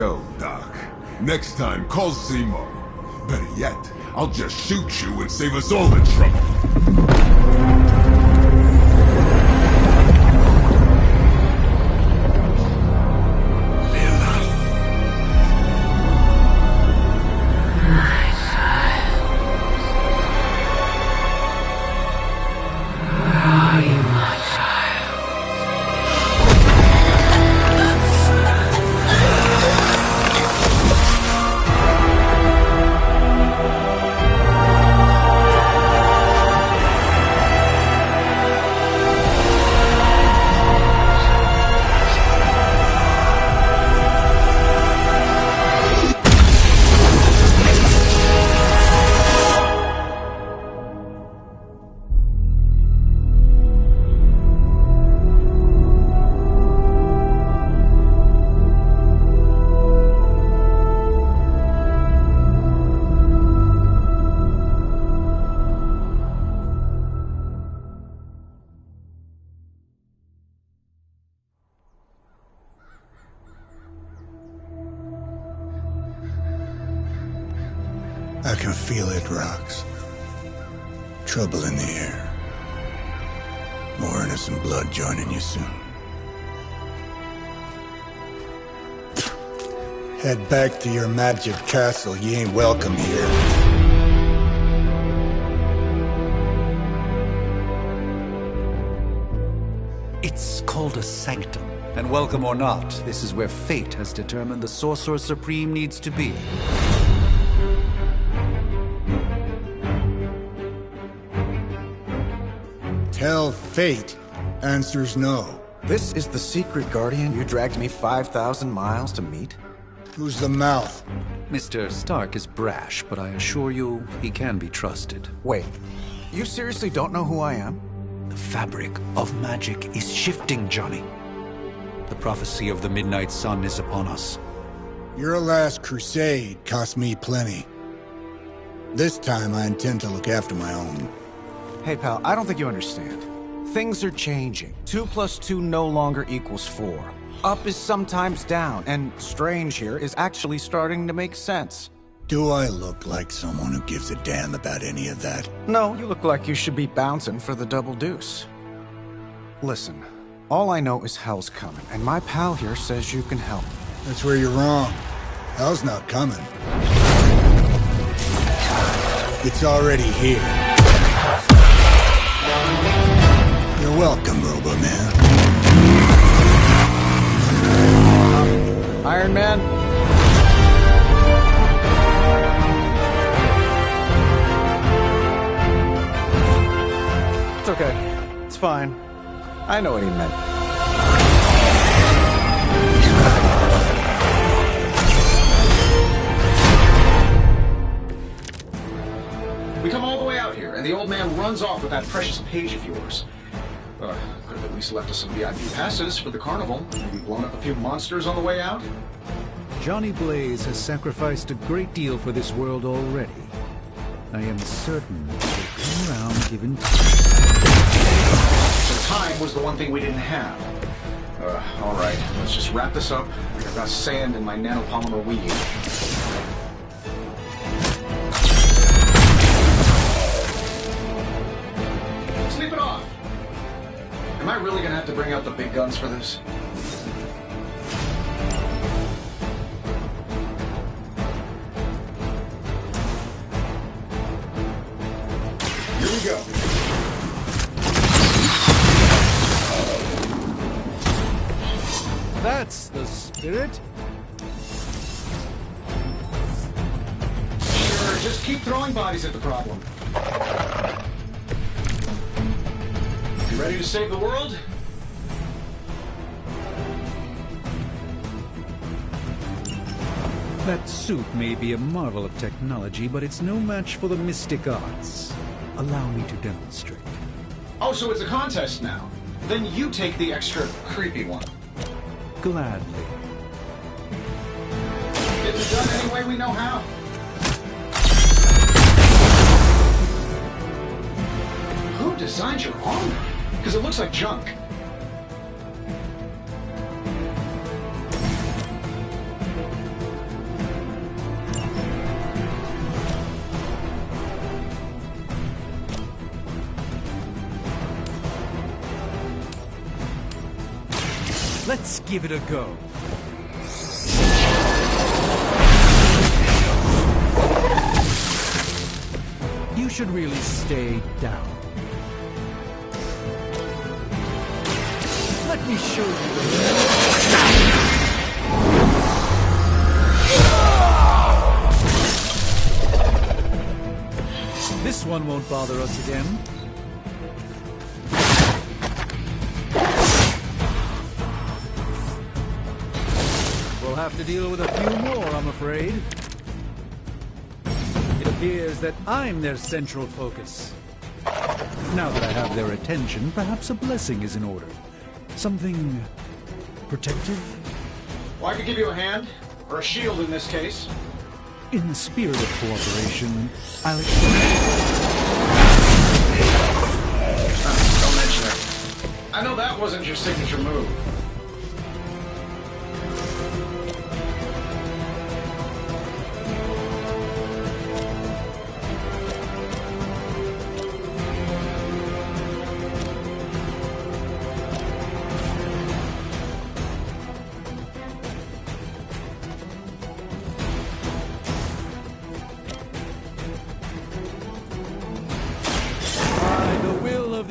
Yo, Doc. Next time, call Seymour. Better yet, I'll just shoot you and save us all the trouble. I can feel it, Rox. Trouble in the air. More innocent blood joining you soon. Head back to your magic castle. You ain't welcome here. It's called a sanctum. And welcome or not, this is where fate has determined the Sorcerer Supreme needs to be. Tell fate. Answers no. This is the secret guardian you dragged me 5,000 miles to meet? Who's the mouth? Mr. Stark is brash, but I assure you, he can be trusted. Wait, you seriously don't know who I am? The fabric of magic is shifting, Johnny. The prophecy of the Midnight Sun is upon us. Your last crusade cost me plenty. This time I intend to look after my own. Hey pal, I don't think you understand. Things are changing. 2 + 2 no longer equals 4. Up is sometimes down, and strange here is actually starting to make sense. Do I look like someone who gives a damn about any of that? No, you look like you should be bouncing for the double deuce. Listen, all I know is hell's coming, and my pal here says you can help. That's where you're wrong. Hell's not coming. It's already here. You're welcome, Robo-Man. Iron Man? It's okay. It's fine. I know what he meant. We come all the way out here, and the old man runs off with that precious page of yours. Could have at least left us some VIP passes for the carnival. Maybe blown up a few monsters on the way out. Johnny Blaze has sacrificed a great deal for this world already. I am certain he'll come around given time. So time was the one thing we didn't have. All right, let's just wrap this up. I've got sand in my nanopolymer weave. Sleep it off! Am I really gonna have to bring out the big guns for this? Here we go. That's the spirit. Sure, just keep throwing bodies at the problem. You ready to save the world? That suit may be a marvel of technology, but it's no match for the mystic arts. Allow me to demonstrate. Oh, so it's a contest now. Then you take the extra creepy one. Gladly. Get it done any way we know how. Who designed your armor? Because it looks like junk. Let's give it a go. You should really stay down. Let me show you the... This one won't bother us again. We'll have to deal with a few more, I'm afraid. It appears that I'm their central focus. Now that I have their attention, perhaps a blessing is in order. Something protective? Well, I could give you a hand, or a shield in this case. In the spirit of cooperation, I'll Don't mention it. I know that wasn't your signature move.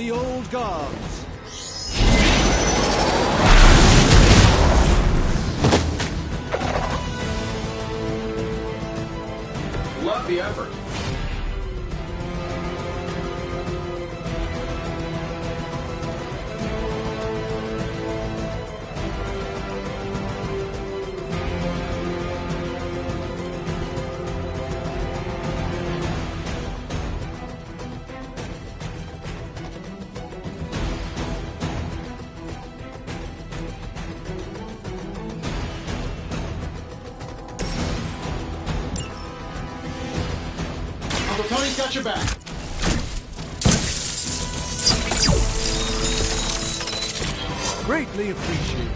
the old gods. Love the effort. Uncle Tony's got your back. Greatly appreciated.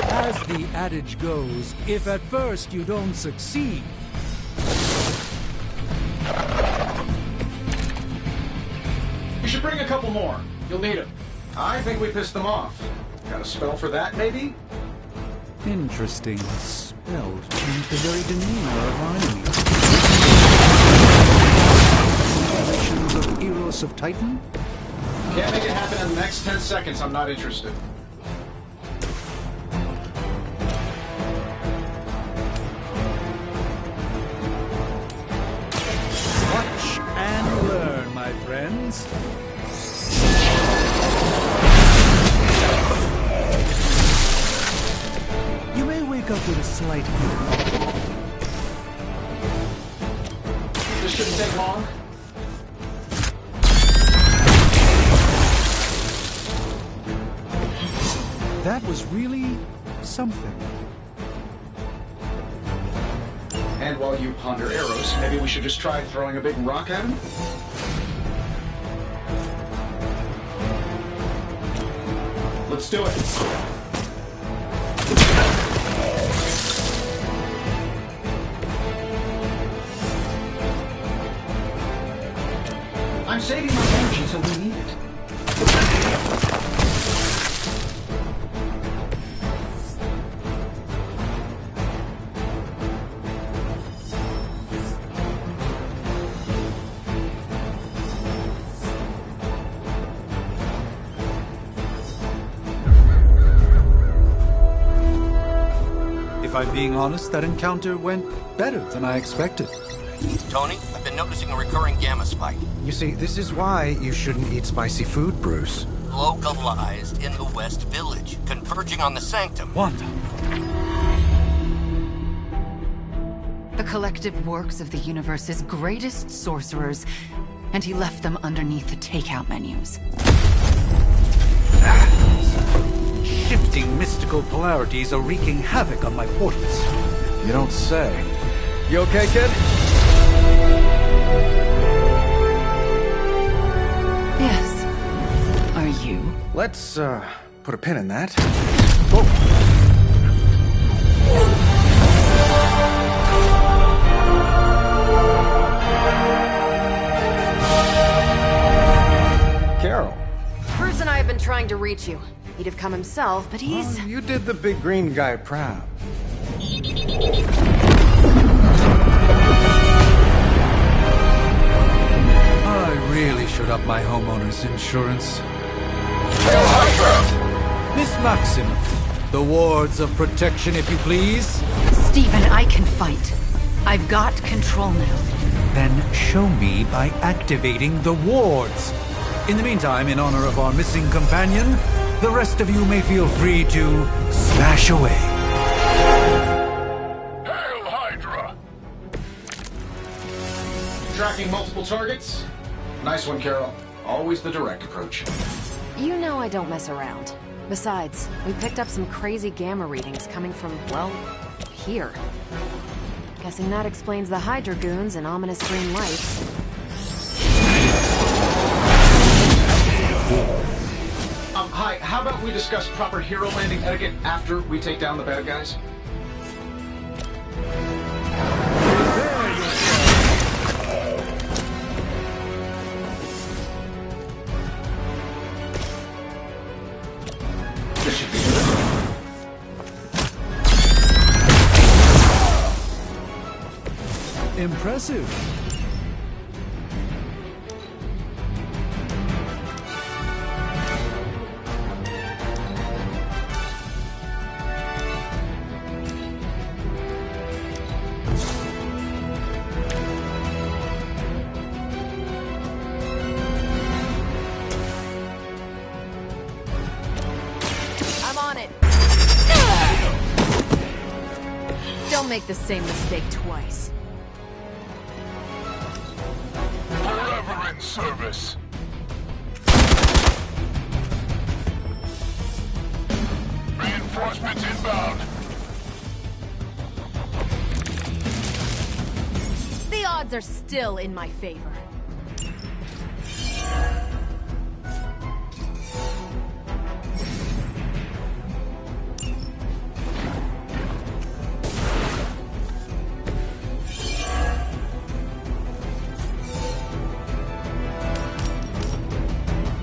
As the adage goes, if at first you don't succeed, You should bring a couple more. You'll need them. I think we pissed them off. Got a spell for that, maybe? interesting. Spell to change the very demeanor of our enemies. Generations of Eros of Titan? Can't make it happen in the next 10 seconds. I'm not interested. Watch and learn, my friends. You may wake up with a slight headache. This shouldn't take long. That was really something. And while you ponder arrows, maybe we should just try throwing a big rock at him? Let's do it. I'm saving my energy until we need it. If I'm being honest, that encounter went better than I expected. Tony, I've been noticing a recurring gamma spike. You see, this is why you shouldn't eat spicy food, Bruce. Localized in the West Village, converging on the Sanctum. Wanda. The collective works of the universe's greatest sorcerers, and he left them underneath the takeout menus. Shifting mystical polarities are wreaking havoc on my portals. You don't say. You okay, kid? Yes. Are you? Let's, put a pin in that. Oh. trying to reach you. He'd have come himself, but he's... Oh, you did the big green guy proud. I really should up my homeowner's insurance. Miss Maxim, the wards of protection, if you please. Stephen, I can fight. I've got control now. Then show me by activating the wards. In the meantime, in honor of our missing companion, the rest of you may feel free to smash away. Hail Hydra! Tracking multiple targets? Nice one, Carol. Always the direct approach. You know I don't mess around. Besides, we picked up some crazy gamma readings coming from, well, here. Guessing that explains the Hydra goons and ominous green lights. Hi, how about we discuss proper hero landing etiquette after we take down the bad guys? This should be good. Impressive. I'm on it. Don't make the same mistake twice. Forever in service. Reinforcements inbound. The odds are still in my favor.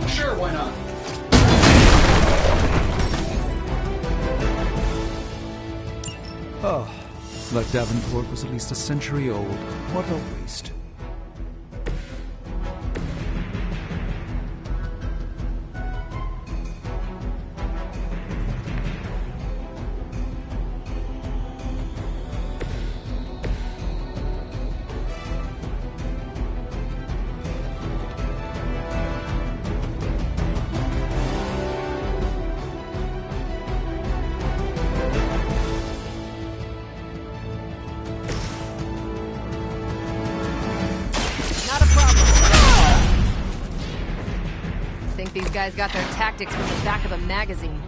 Sure, why not? Oh, that Davenport was at least a century old. What a waste. These guys got their tactics from the back of a magazine.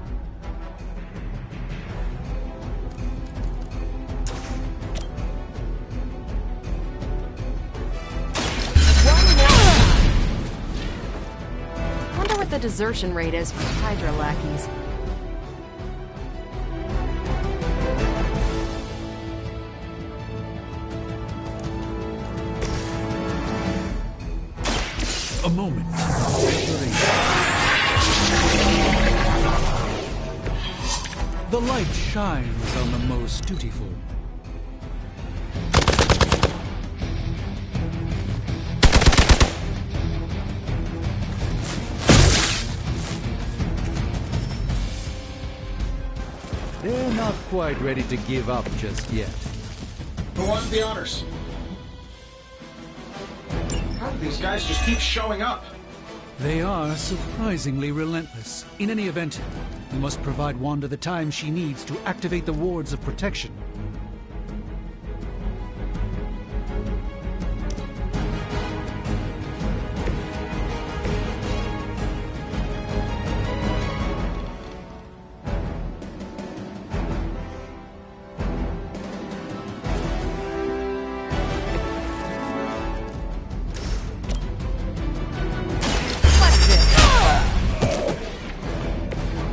One more! Wonder what the desertion rate is for Hydra lackeys. A moment. The light shines on the most dutiful. They're not quite ready to give up just yet. Who wants the honors? How do these guys just keep showing up? They are surprisingly relentless. In any event, we must provide Wanda the time she needs to activate the wards of protection.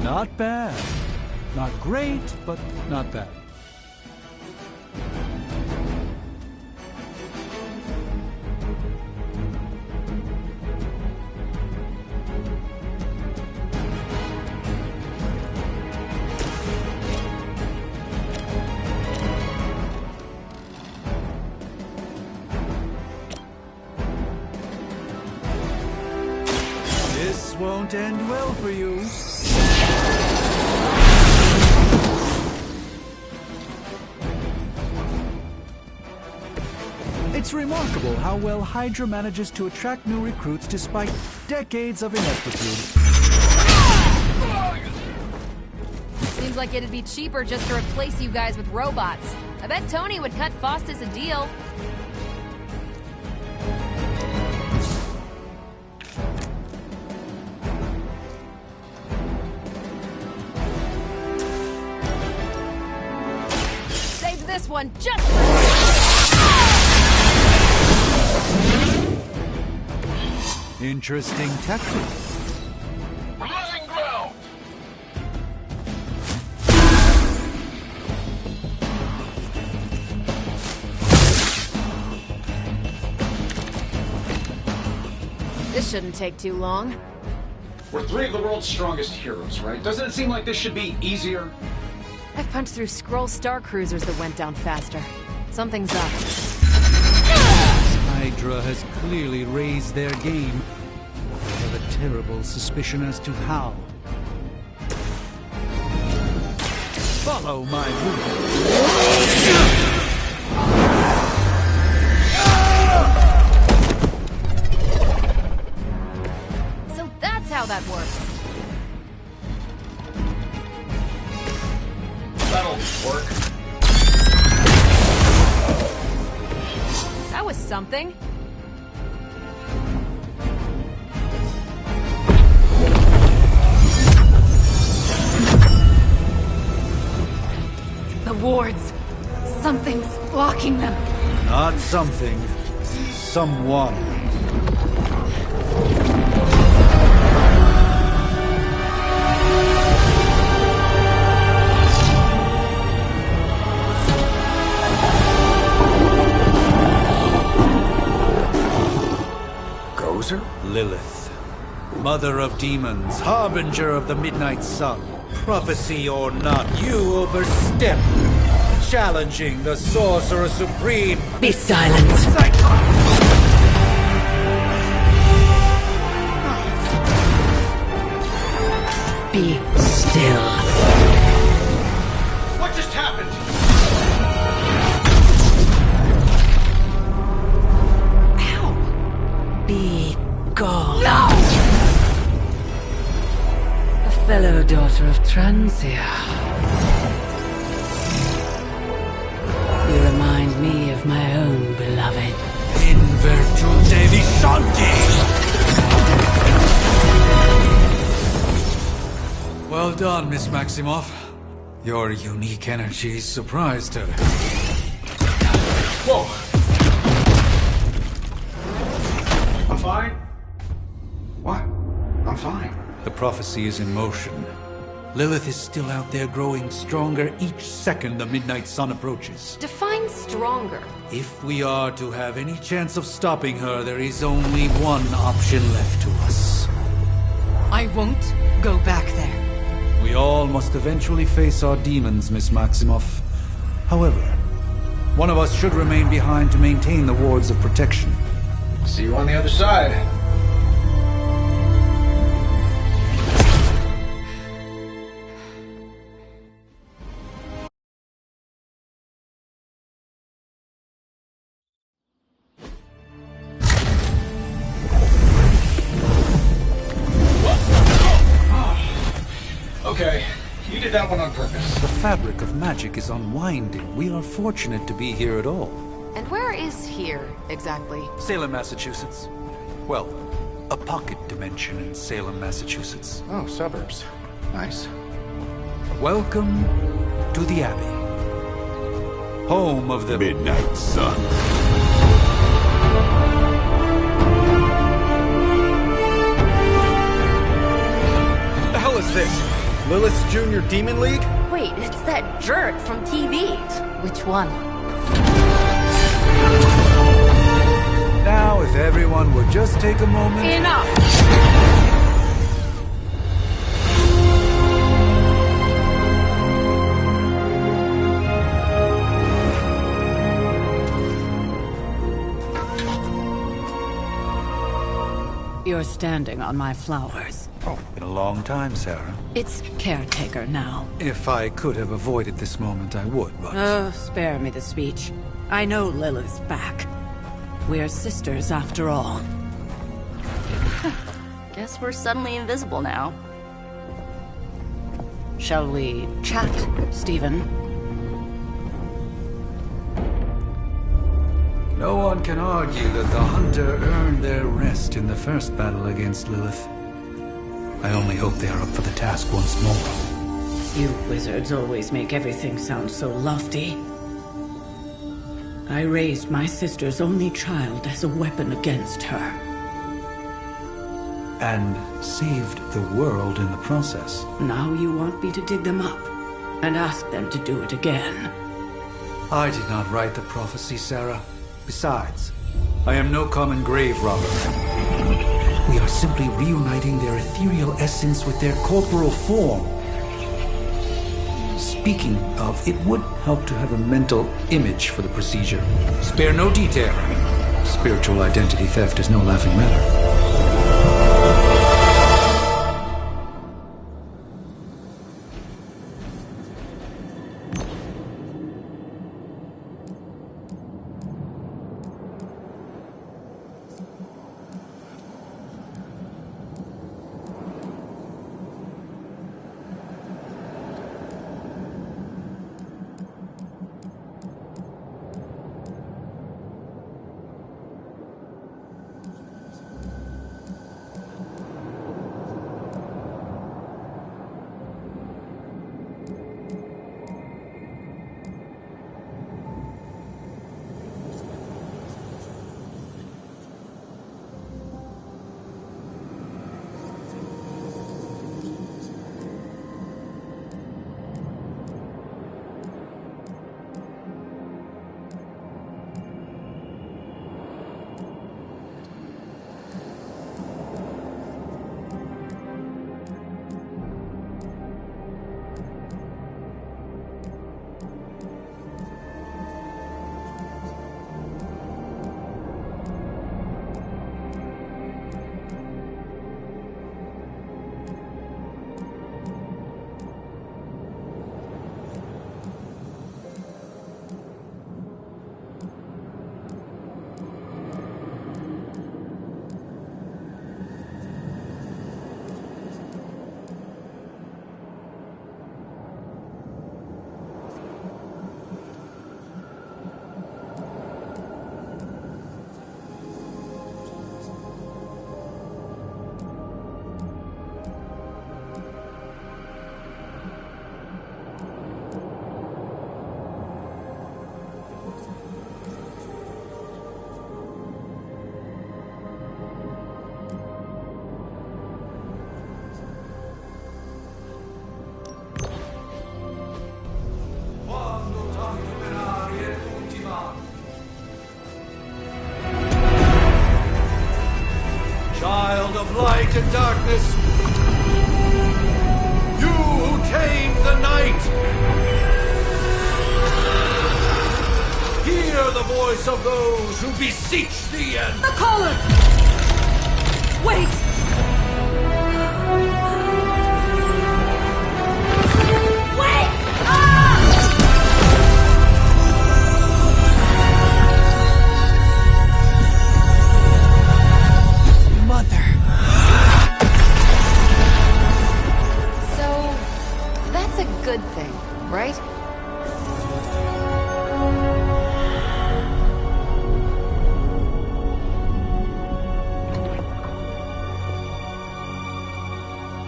Not bad. Not great, but not bad. This won't end well for you. It's remarkable how well Hydra manages to attract new recruits despite decades of ineptitude. Seems like it'd be cheaper just to replace you guys with robots. I bet Tony would cut Faustus a deal. Saved this one just for Interesting tactic. We're losing ground! This shouldn't take too long. We're three of the world's strongest heroes, right? Doesn't it seem like this should be easier? I've punched through Skrull Star Cruisers that went down faster. Something's up. Hydra has clearly raised their game. I have a terrible suspicion as to how. Follow my movement. So that's how that works. That'll work. That was something. The wards. Something's blocking them. Not something. Someone. Gozer? Lilith. Mother of demons, harbinger of the midnight sun. Prophecy or not, you overstep. Challenging the Sorcerer Supreme. Be silent. Be still. What just happened? Be gone. No! A fellow daughter of Transia. You remind me of my own beloved. In virtute vishanti! Well done, Miss Maximoff. Your unique energy surprised her. Whoa! I'm fine. What? I'm fine. The prophecy is in motion. Lilith is still out there growing stronger each second the midnight sun approaches. Define stronger. If we are to have any chance of stopping her, there is only one option left to us. I won't go back there. We all must eventually face our demons, Miss Maximoff. However, one of us should remain behind to maintain the wards of protection. See you on the other side. Okay, you did that one on purpose. The fabric of magic is unwinding. We are fortunate to be here at all. And where is here, exactly? Salem, Massachusetts. Well, a pocket dimension in Salem, Massachusetts. Oh, suburbs. Nice. Welcome to the Abbey. Home of the Midnight Sun. What the hell is this? Lilith's Junior Demon League? Wait, it's that jerk from TV. Which one? Now, if everyone would just take a moment... Enough! You're standing on my flowers. Oh, been a long time, Sarah. It's caretaker now. If I could have avoided this moment, I would, but... Oh, spare me the speech. I know Lilith's back. We're sisters after all. Guess we're suddenly invisible now. Shall we chat, Stephen? No one can argue that the Hunter earned their rest in the first battle against Lilith. I only hope they are up for the task once more. You wizards always make everything sound so lofty. I raised my sister's only child as a weapon against her. And saved the world in the process. Now you want me to dig them up and ask them to do it again. I did not write the prophecy, Sarah. Besides, I am no common grave robber. We are simply reuniting their ethereal essence with their corporal form. Speaking of, it would help to have a mental image for the procedure. Spare no detail. Spiritual identity theft is no laughing matter. Child of light and darkness, you who tame the night, hear the voice of those who beseech thee and... The caller! Wait! Wait! Mother. So, that's a good thing, right?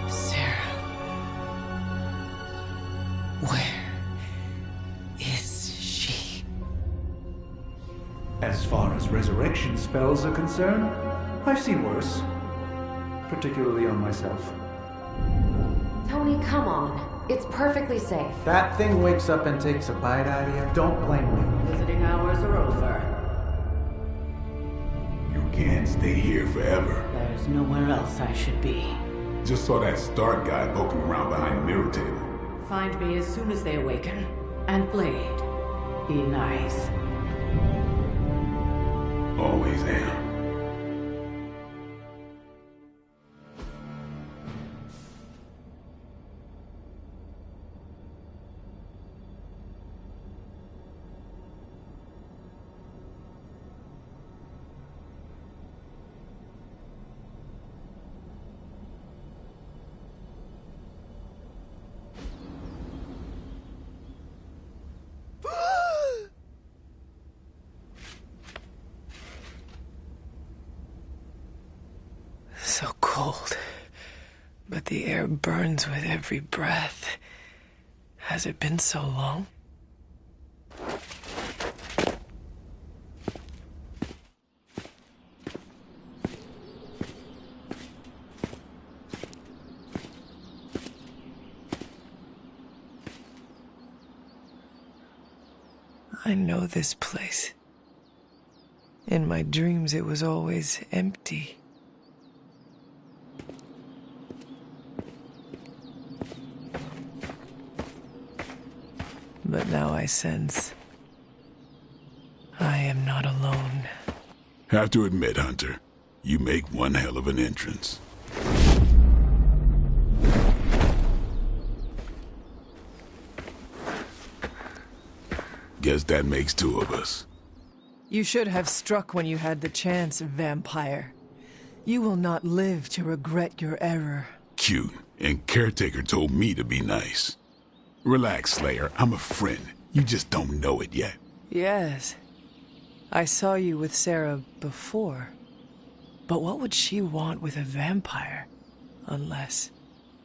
Sarah. Where is she? As far as resurrection spells are concerned, I've seen worse. Particularly on myself. Tony, come on. It's perfectly safe. That thing wakes up and takes a bite out of you. Don't blame me. Visiting hours are over. You can't stay here forever. There's nowhere else I should be. Just saw that Stark guy poking around behind the mirror table. Find me as soon as they awaken. And Blade, be nice. Always am. cold, but the air burns with every breath. Has it been so long? I know this place. In my dreams, it was always empty. But now I sense I am not alone. Have to admit, Hunter, you make one hell of an entrance. Guess that makes two of us. You should have struck when you had the chance, vampire. You will not live to regret your error. Cute, and Caretaker told me to be nice. Relax, Slayer, I'm a friend. You just don't know it yet. Yes. I saw you with Sarah before. But what would she want with a vampire? Unless...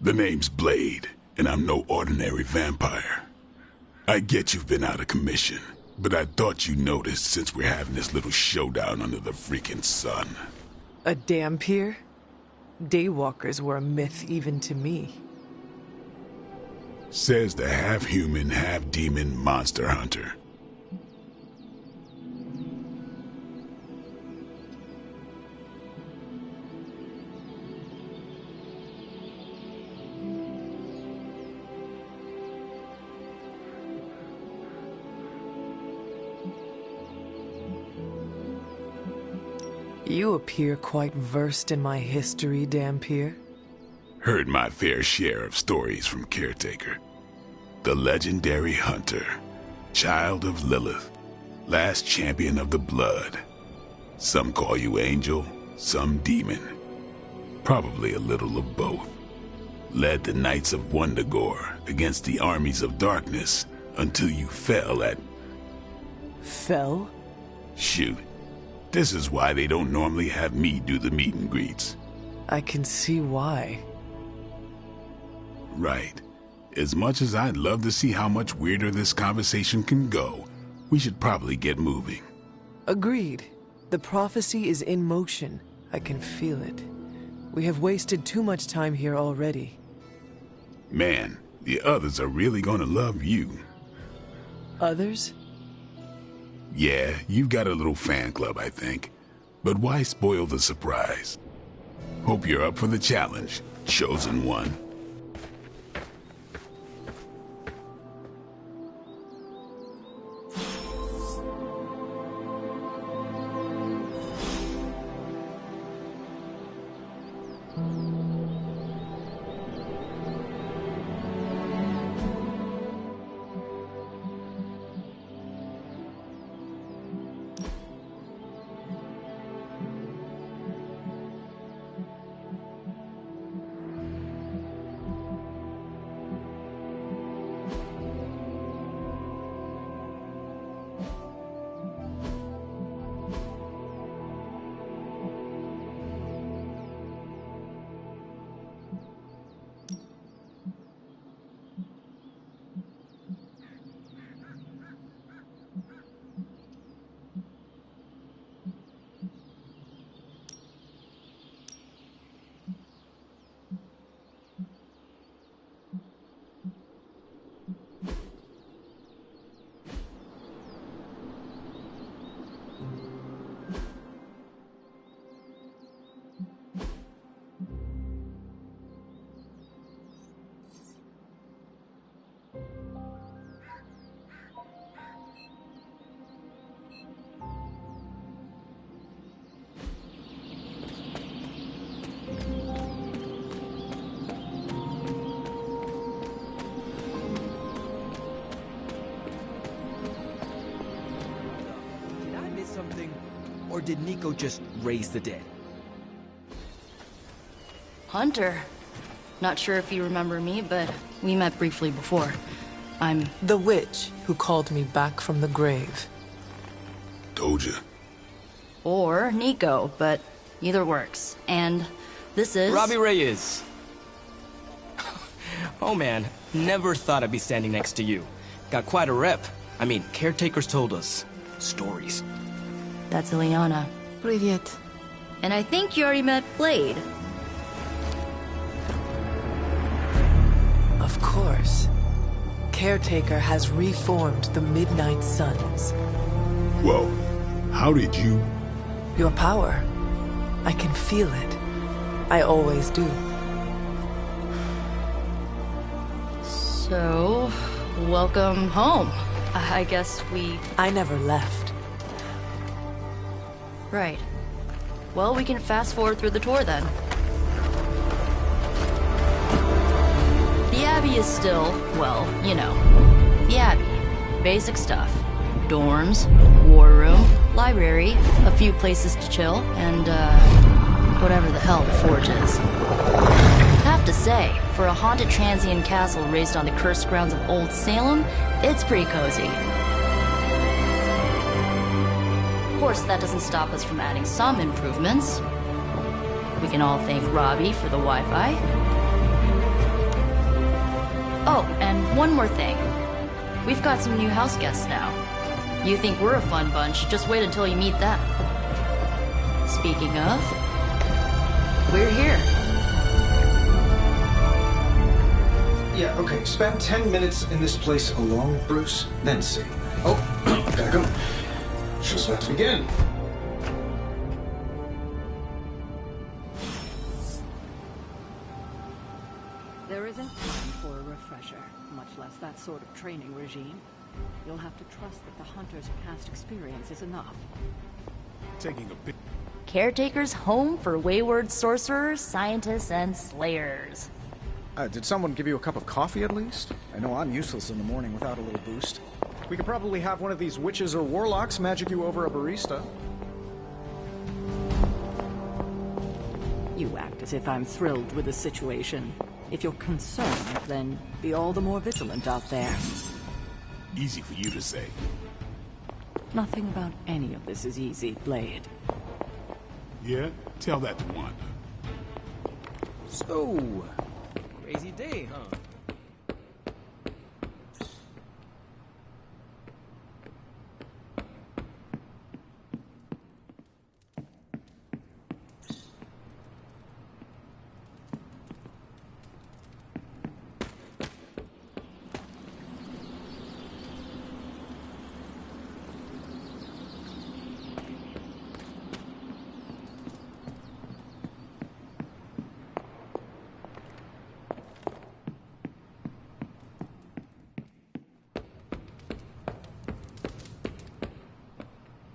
The name's Blade, and I'm no ordinary vampire. I get you've been out of commission, but I thought you noticed since we're having this little showdown under the freaking sun. A dampier? Daywalkers were a myth even to me. Says the half-human, half-demon monster hunter. You appear quite versed in my history, Dampier. Heard my fair share of stories from Caretaker. The legendary hunter, child of Lilith, last champion of the blood. Some call you angel, some demon. Probably a little of both. Led the Knights of Wundagore against the armies of darkness until you fell at... Fell? Shoot. This is why they don't normally have me do the meet and greets. I can see why. Right. As much as I'd love to see how much weirder this conversation can go, we should probably get moving. Agreed. The prophecy is in motion. I can feel it. We have wasted too much time here already. Man, the others are really gonna love you. Others? Yeah, you've got a little fan club, I think. But why spoil the surprise? Hope you're up for the challenge, chosen one. Or did Nico just raise the dead? Hunter. Not sure if you remember me, but we met briefly before. I'm... The witch who called me back from the grave. Told ya. Or Nico, but either works. And This is... Robbie Reyes. Oh man, never thought I'd be standing next to you. Got quite a rep. I mean, caretakers told us stories. That's Ileana. Привет. And I think you already met Blade. Of course. Caretaker has reformed the Midnight Suns. Whoa. How did you... Your power. I can feel it. I always do. So, welcome home. I guess we... I never left. Right. Well, we can fast forward through the tour then. The Abbey is still, well, you know, the Abbey. Basic stuff. Dorms, war room, library, a few places to chill, and, whatever the hell the Forge is. Have to say, for a haunted transient castle raised on the cursed grounds of Old Salem, it's pretty cozy. Of course, that doesn't stop us from adding some improvements. We can all thank Robbie for the Wi-Fi. Oh, and one more thing. We've got some new house guests now. You think we're a fun bunch, just wait until you meet them. Speaking of, we're here. Yeah, okay. Spend 10 minutes in this place alone, Bruce, then see. Oh, gotta go. Show's about to begin. There isn't time for a refresher, much less that sort of training regime. You'll have to trust that the Hunter's past experience is enough. Taking a bit... Caretakers home for wayward sorcerers, scientists, and slayers. Did someone give you a cup of coffee at least? I know I'm useless in the morning without a little boost. We could probably have one of these witches or warlocks magic you over a barista. You act as if I'm thrilled with the situation. If you're concerned, then be all the more vigilant out there. Easy for you to say. Nothing about any of this is easy, Blade. Yeah? Tell that to Wanda. So, crazy day, huh?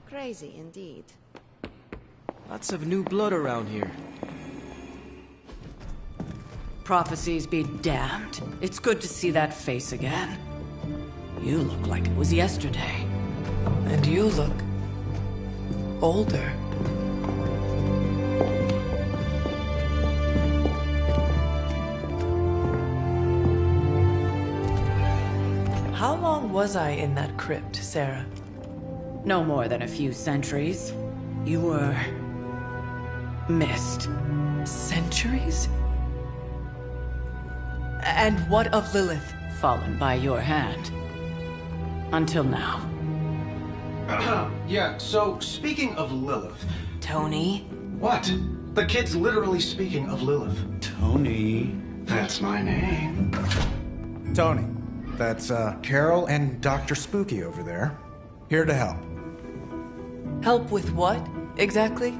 Crazy indeed. Lots of new blood around here. Prophecies be damned. It's good to see that face again. You look like it was yesterday. And you look... older. How long was I in that crypt, Sarah? No more than a few centuries. You were... missed. Centuries? And what of Lilith? Fallen by your hand. Until now. Yeah, so speaking of Lilith... Tony? What? The kid's literally speaking of Lilith. Tony. That's my name. Tony. That's, Carol and Dr. Spooky over there. Here to help. Help with what, exactly?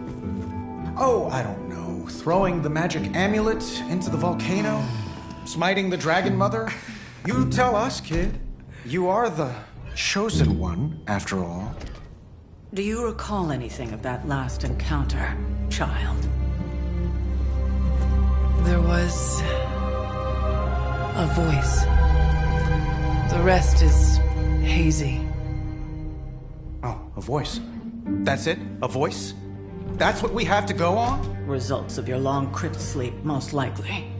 Oh, I don't know. Throwing the magic amulet into the volcano? Smiting the Dragon Mother? You tell us, kid. You are the chosen one, after all. Do you recall anything of that last encounter, child? There was... a voice. The rest is hazy. Oh, a voice. That's it? A voice? That's what we have to go on? Results of your long crypt sleep, most likely.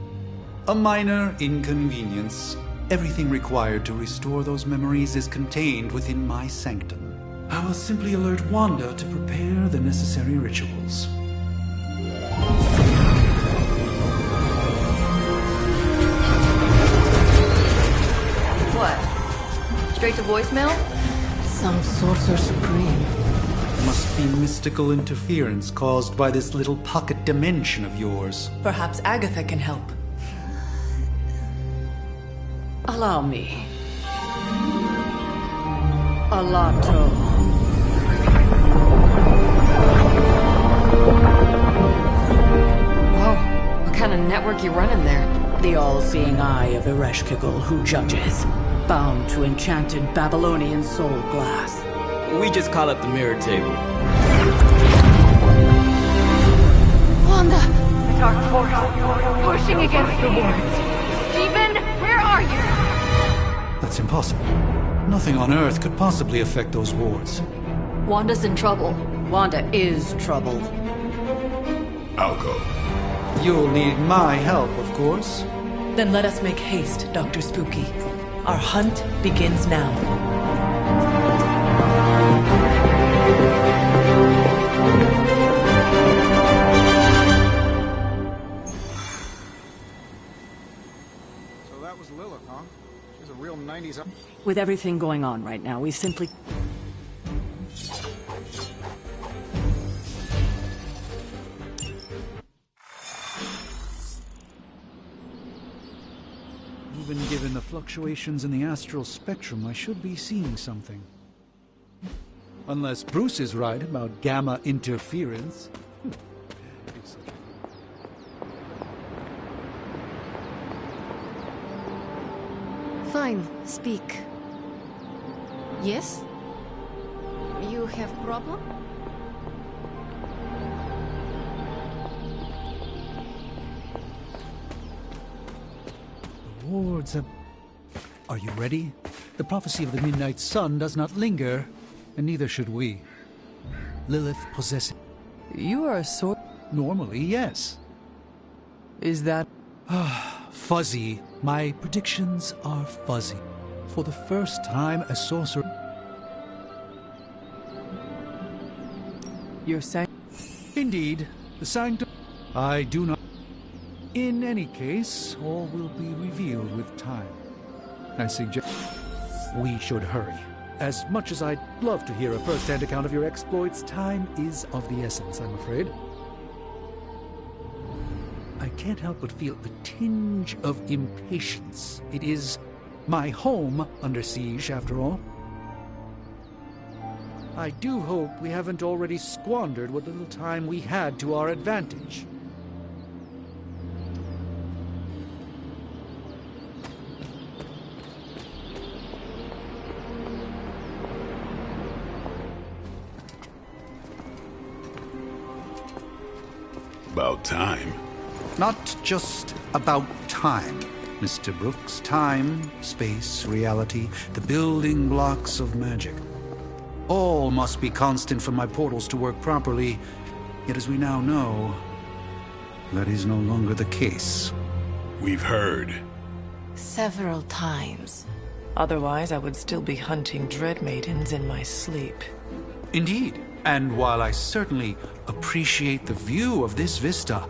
A minor inconvenience. Everything required to restore those memories is contained within my sanctum. I will simply alert Wanda to prepare the necessary rituals. straight to voicemail? Some sorcerer supreme. Must be mystical interference caused by this little pocket dimension of yours. Perhaps Agatha can help. Allow me. Alato. Whoa, what kind of network you running there? The all-seeing eye of Ereshkigal who judges, bound to enchanted Babylonian soul glass. We just call it the mirror table. Wanda! The dark force pushing against the wards. Stephen, where are you? That's impossible. Nothing on Earth could possibly affect those wards. Wanda's in trouble. Wanda is trouble. I'll go. You'll need my help, of course. Then let us make haste, Dr. Spooky. Our hunt begins now. So that was Lilith, huh? She's a real 90s up. With everything going on right now, we simply... Even given the fluctuations in the astral spectrum, I should be seeing something. Unless Bruce is right about gamma interference. Fine, speak. Yes? You have problem? The wards have... Are you ready? The prophecy of the Midnight Sun does not linger, and neither should we. Lilith possesses... You are a sort... Normally, yes. Is that... Fuzzy. My predictions are fuzzy. For the first time, a sorcerer... You're saying... Indeed, the sanctum... I do not... In any case, all will be revealed with time. I suggest we should hurry. As much as I'd love to hear a first-hand account of your exploits, time is of the essence, I'm afraid. I can't help but feel a tinge of impatience. It is my home under siege, after all. I do hope we haven't already squandered what little time we had to our advantage. About time. Not just about time, Mr. Brooks. Time, space, reality, the building blocks of magic. All must be constant for my portals to work properly, yet as we now know, that is no longer the case. We've heard. Several times. Otherwise, I would still be hunting Dread Maidens in my sleep. Indeed. And while I certainly appreciate the view of this vista,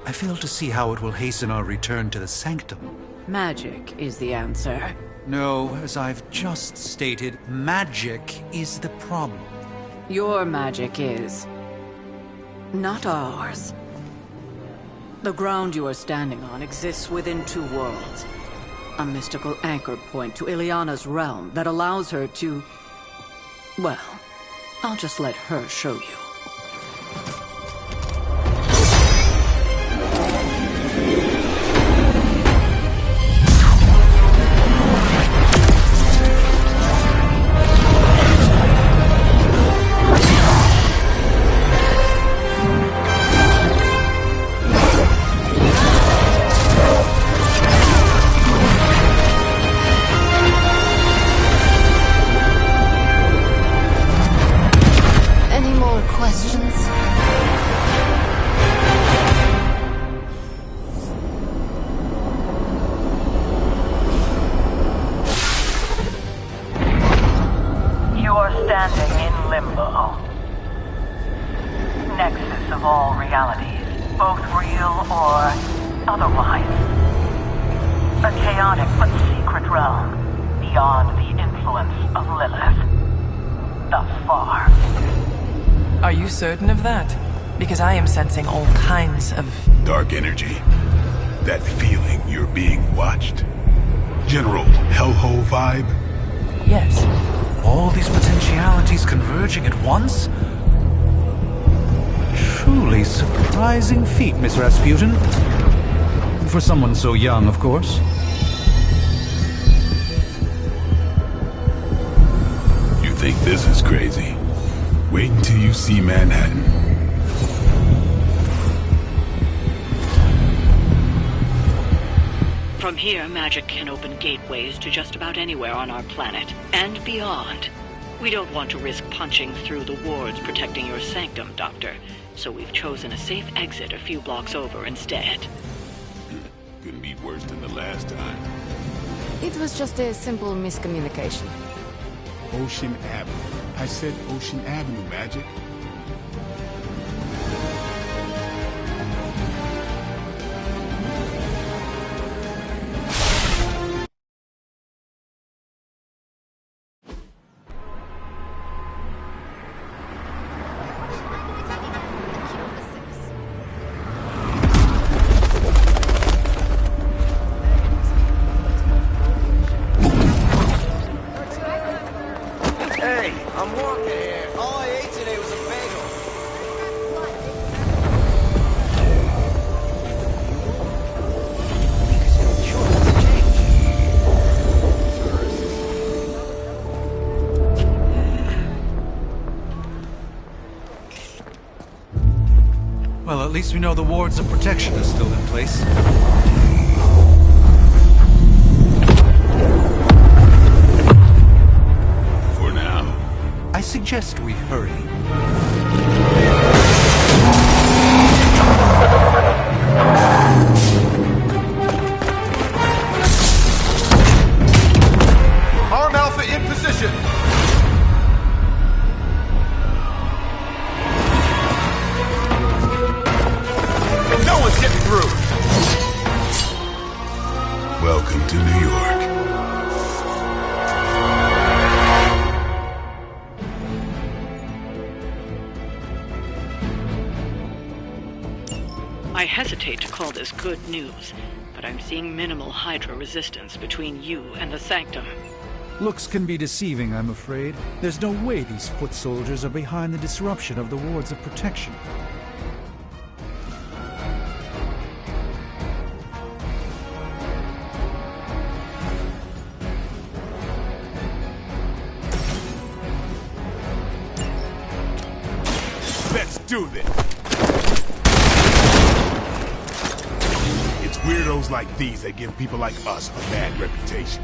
I fail to see how it will hasten our return to the sanctum. Magic is the answer. No, as I've just stated, magic is the problem. Your magic is... not ours. The ground you are standing on exists within two worlds. A mystical anchor point to Ileana's realm that allows her to... well, I'll just let her show you. Standing in limbo. Nexus of all realities, both real or otherwise. A chaotic but secret realm, beyond the influence of Lilith. Thus far. Are you certain of that? Because I am sensing all kinds of... Dark energy. That feeling you're being watched. General hellhole vibe. Yes. All these potentialities converging at once? Truly surprising feat, Miss Rasputin. For someone so young, of course. You think this is crazy? Wait until you see Manhattan. From here, magic can open gateways to just about anywhere on our planet, and beyond. We don't want to risk punching through the wards protecting your sanctum, Doctor, so we've chosen a safe exit a few blocks over instead. Couldn't be worse than the last time. It was just a simple miscommunication. Ocean Avenue. I said Ocean Avenue, Magic. Well, at least we know the wards of protection are still in place. For now. I suggest we hurry. Arm Alpha in position! No one's getting through! Welcome to New York. I hesitate to call this good news, but I'm seeing minimal Hydra resistance between you and the Sanctum. Looks can be deceiving, I'm afraid. There's no way these foot soldiers are behind the disruption of the wards of protection. Let's do this! It's weirdos like these that give people like us a bad reputation.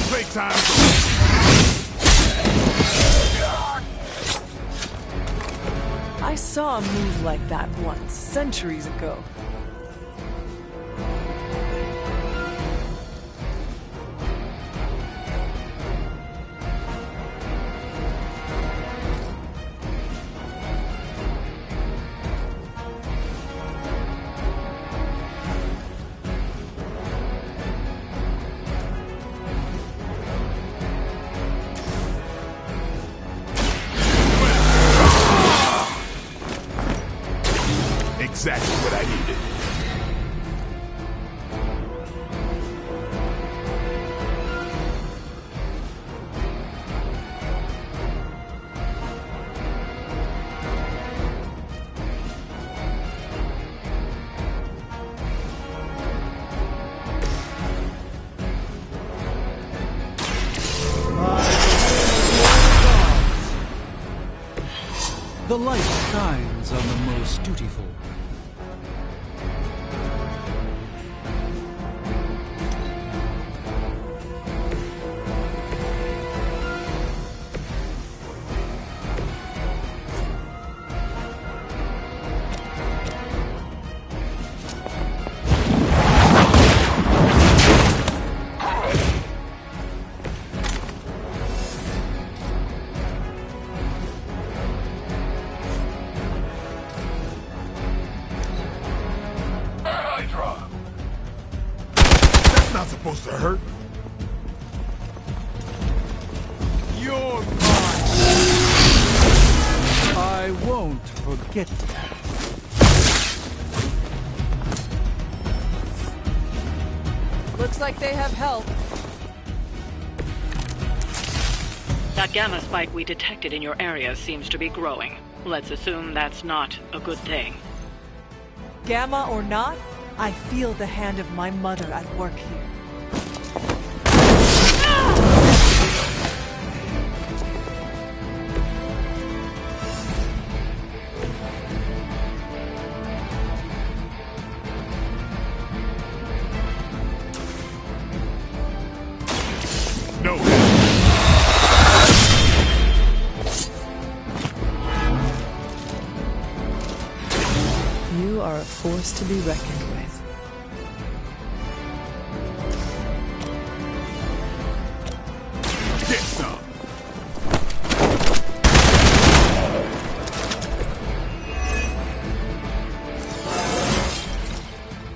Playtime. I saw a move like that once, centuries ago. Exactly what I needed. The light shines on the most dutiful. Sir? You're mine! I won't forget that. Looks like they have help. That gamma spike we detected in your area seems to be growing. Let's assume that's not a good thing. Gamma or not, I feel the hand of my mother at work here. No. You are a force to be reckoned with. Get some.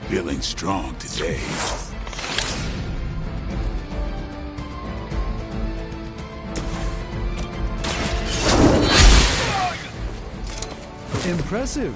Feeling strong today. Impressive.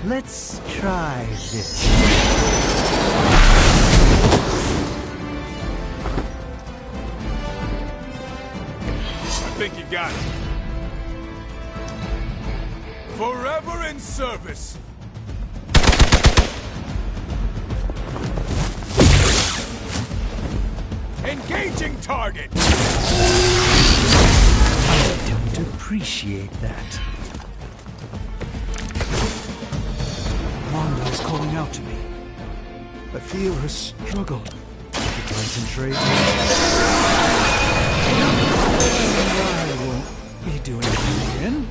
Let's try this. I think you got it. Forever in service. Engaging target. I don't appreciate that. Wanda is calling out to me. I feel her struggle to concentrate. I won't be doing it again.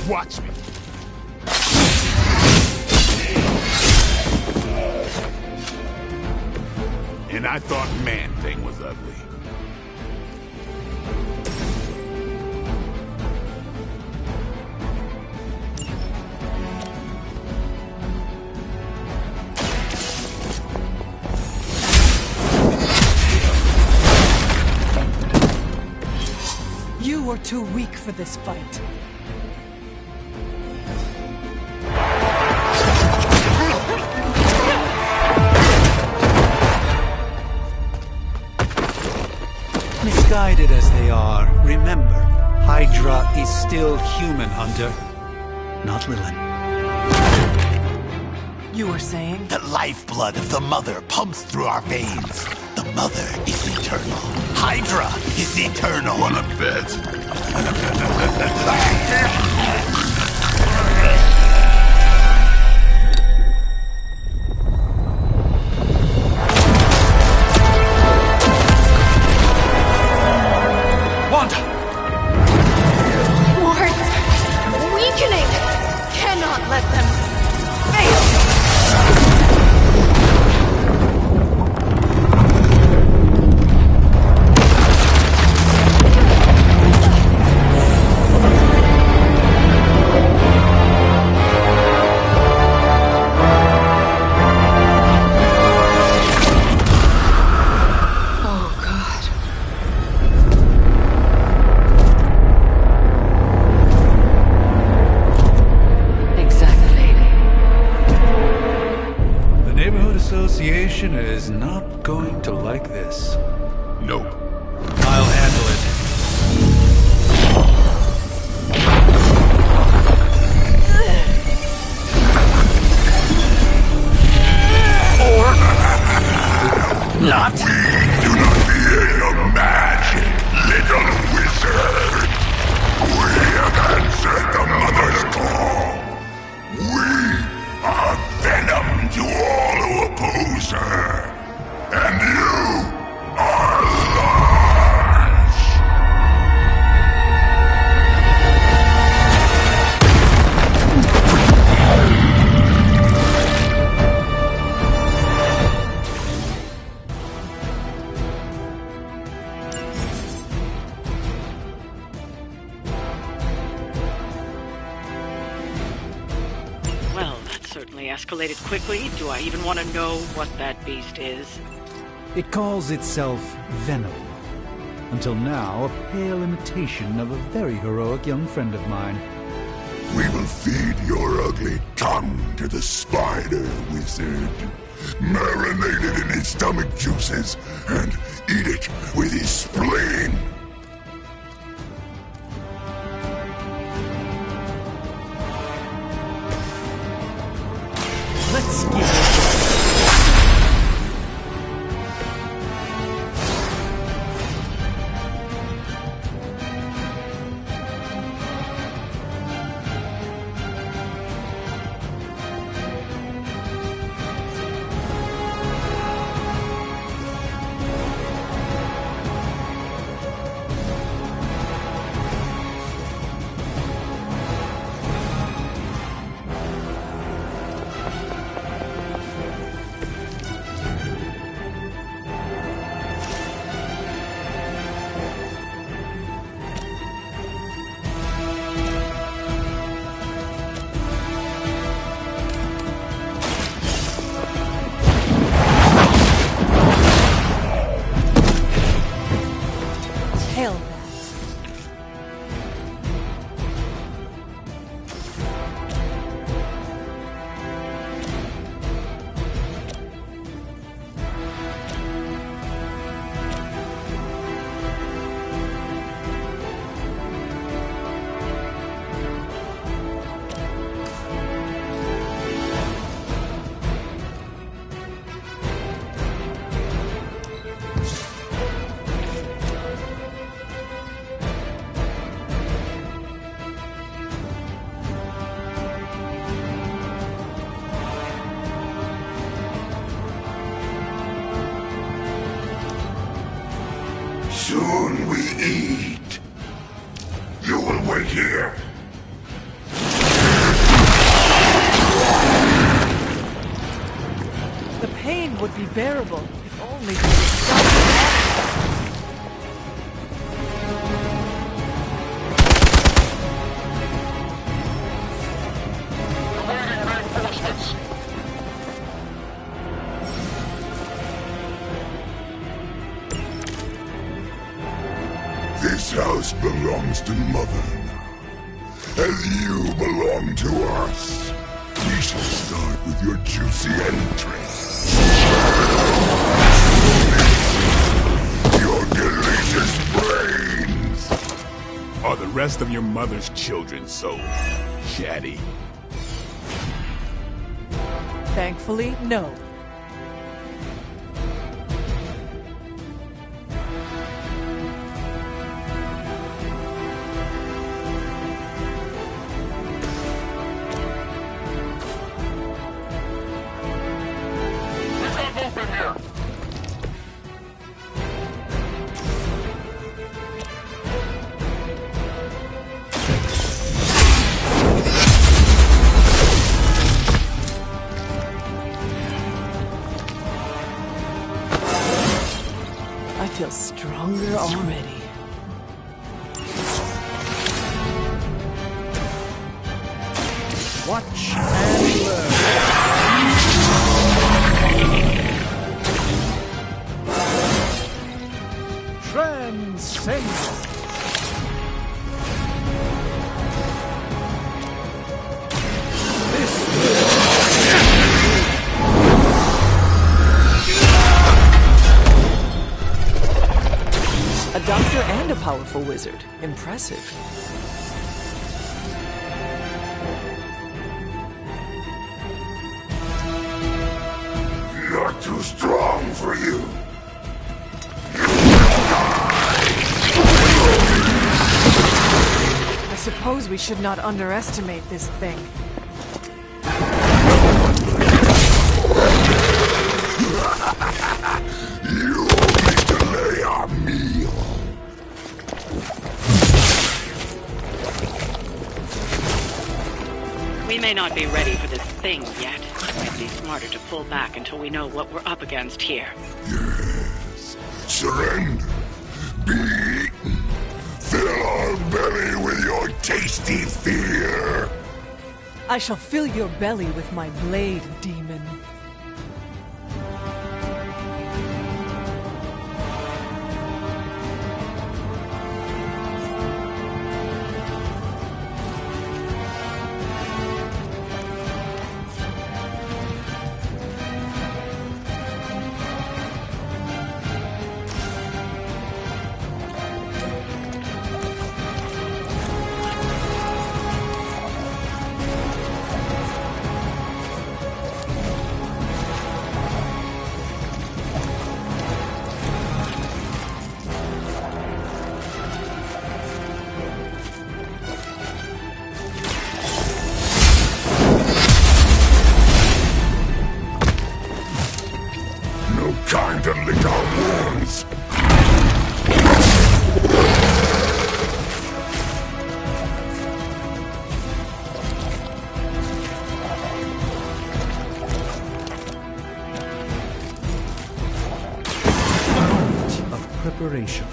Watch me. And I thought Man-Thing was ugly. You are too weak for this fight. Misguided as they are, remember, Hydra is still human, Hunter. Not Lilith. You were saying? The lifeblood of the Mother pumps through our veins. The Mother is eternal. Hydra is eternal. Wanna bet? Commissioner is not going to like this. Nope. I'll handle it. Not? We do not fear your magic, little wizard. We have answered the Mother's call. We are venom to all who oppose her. And you are large. Well, that certainly escalated quickly. Do I even want to know what that beast is? It calls itself Venom. Until now, a pale imitation of a very heroic young friend of mine. We will feed your ugly tongue to the spider wizard. Marinate it in his stomach juices and eat it with his spleen. Let's give it. Hail that. Soon we eat. You will wait here. The pain would be bearable if only we could stop it. This house belongs to Mother now, as you belong to us. We shall start with your juicy entrance. Your delicious brains. Are the rest of your mother's children so chatty? Thankfully, no. I feel stronger already. Watch and learn. Transcendent. This powerful wizard. Impressive. You're too strong for you. I suppose we should not underestimate this thing. You only delay our meal. We may not be ready for this thing yet. It might be smarter to pull back until we know what we're up against here. Yes. Surrender. Be eaten. Fill our belly with your tasty fear. I shall fill your belly with my blade, demon. Time to lick our wounds. Of preparation.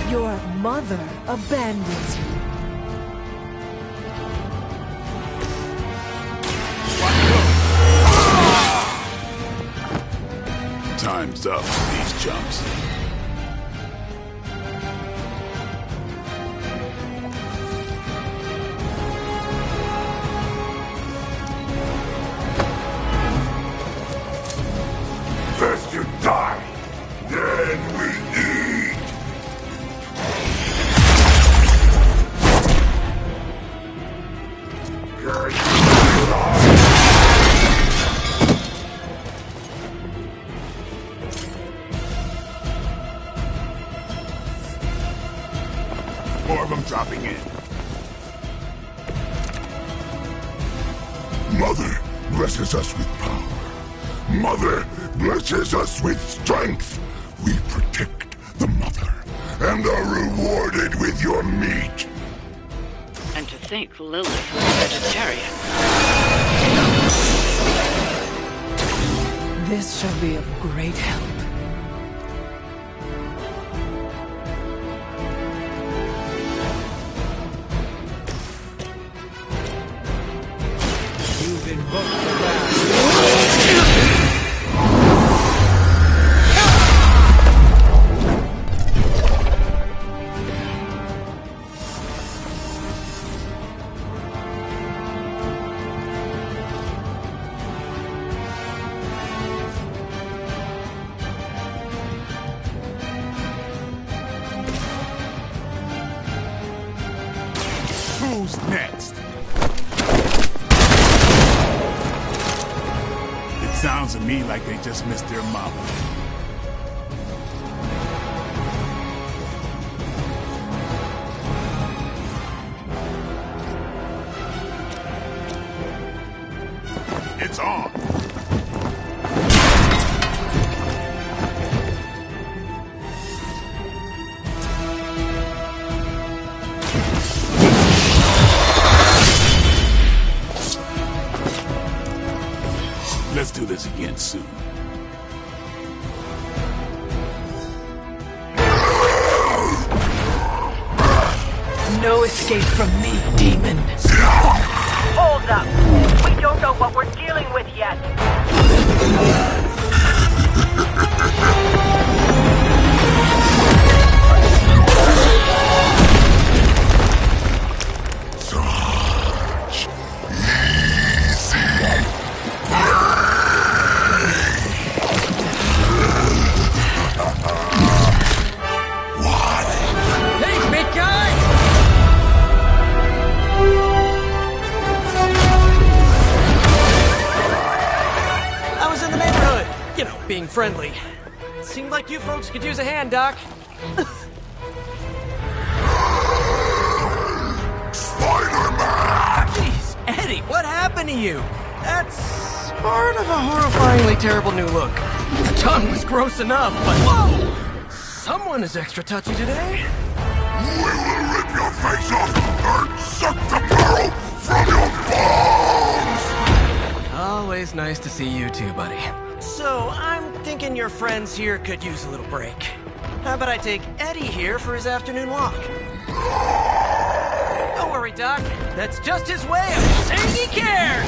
Your mother abandons you. Time's up for these jumps. First you die, then we eat. More of them dropping in. Mother blesses us with power. Mother blesses us with strength. We protect the mother and are rewarded with your meat. And to think Lilith was a vegetarian. This shall be of great help. You've invoked the wrath. Who's next? It sounds to me like they just missed their mama. It's on. Let's do this again soon. escape from me, demon. Hold up. We don't know what we're dealing with yet. Being friendly. Seemed like you folks could use a hand, Doc. Spider-Man! Jeez, Eddie, what happened to you? That's part of a horrifyingly terrible new look. The tongue was gross enough, but whoa! Someone is extra touchy today. We will rip your face off and suck the marrow from your bones! Always nice to see you too, buddy. So, I'm thinking your friends here could use a little break. How about I take Eddie here for his afternoon walk? Don't worry, Doc. That's just his way of saying he cares!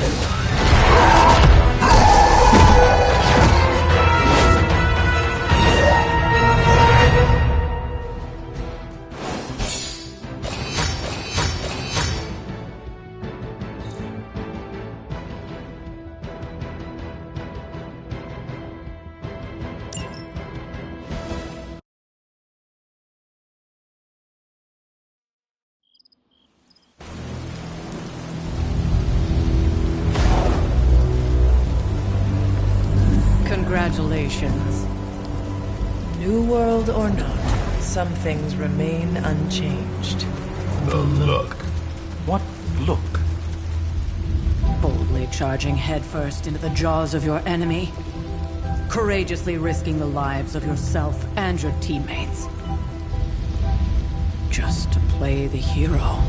Congratulations. New world or not, some things remain unchanged. The look. What look? Boldly charging headfirst into the jaws of your enemy. Courageously risking the lives of yourself and your teammates. Just to play the hero.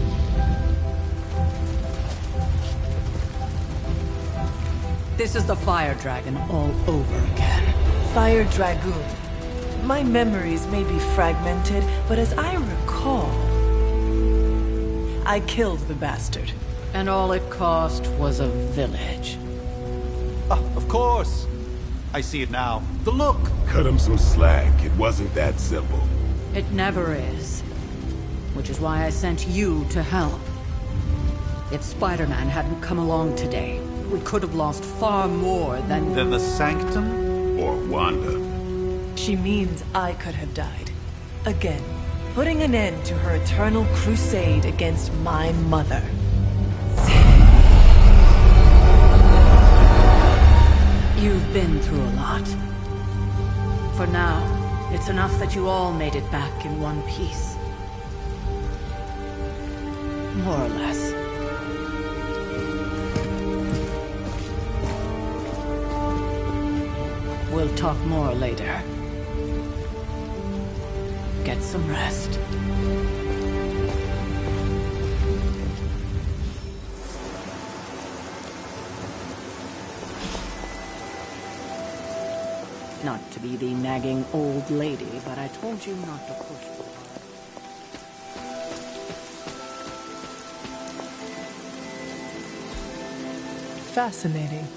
This is the Fire Dragon all over again. Fire Dragoon. My memories may be fragmented, but as I recall, I killed the bastard. And all it cost was a village. Oh, of course. I see it now. The look. Cut him some slack. It wasn't that simple. It never is. Which is why I sent you to help. If Spider-Man hadn't come along today, we could have lost far more than... Than the Sanctum? Or Wanda. She means I could have died. Again, putting an end to her eternal crusade against my mother. You've been through a lot. For now, it's enough that you all made it back in one piece. More or less. We'll talk more later. Get some rest. Not to be the nagging old lady, but I told you not to push too hard. Fascinating.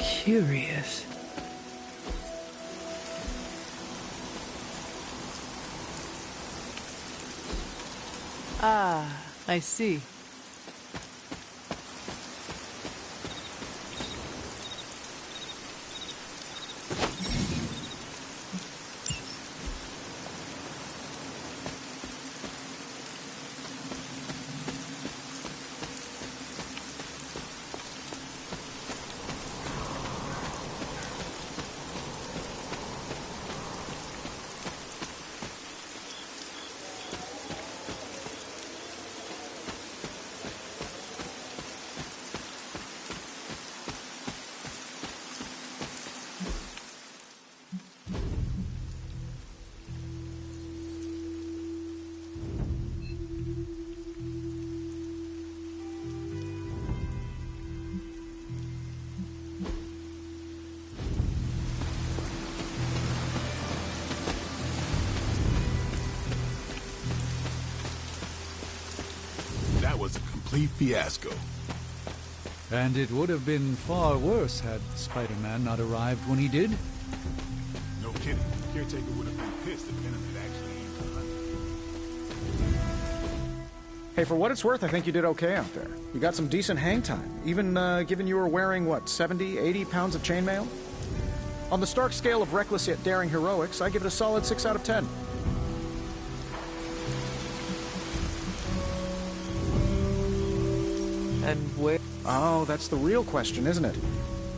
Curious. Ah, I see. complete fiasco. And it would have been far worse had Spider-Man not arrived when he did. No kidding. Caretaker would have been pissed if Venom had actually aimed the hunter. Hey, for what it's worth, I think you did okay out there. You got some decent hang time, even given you were wearing, what, 70, 80 pounds of chainmail? On the Stark scale of reckless yet daring heroics, I give it a solid 6 out of 10. And where? Oh, that's the real question, isn't it?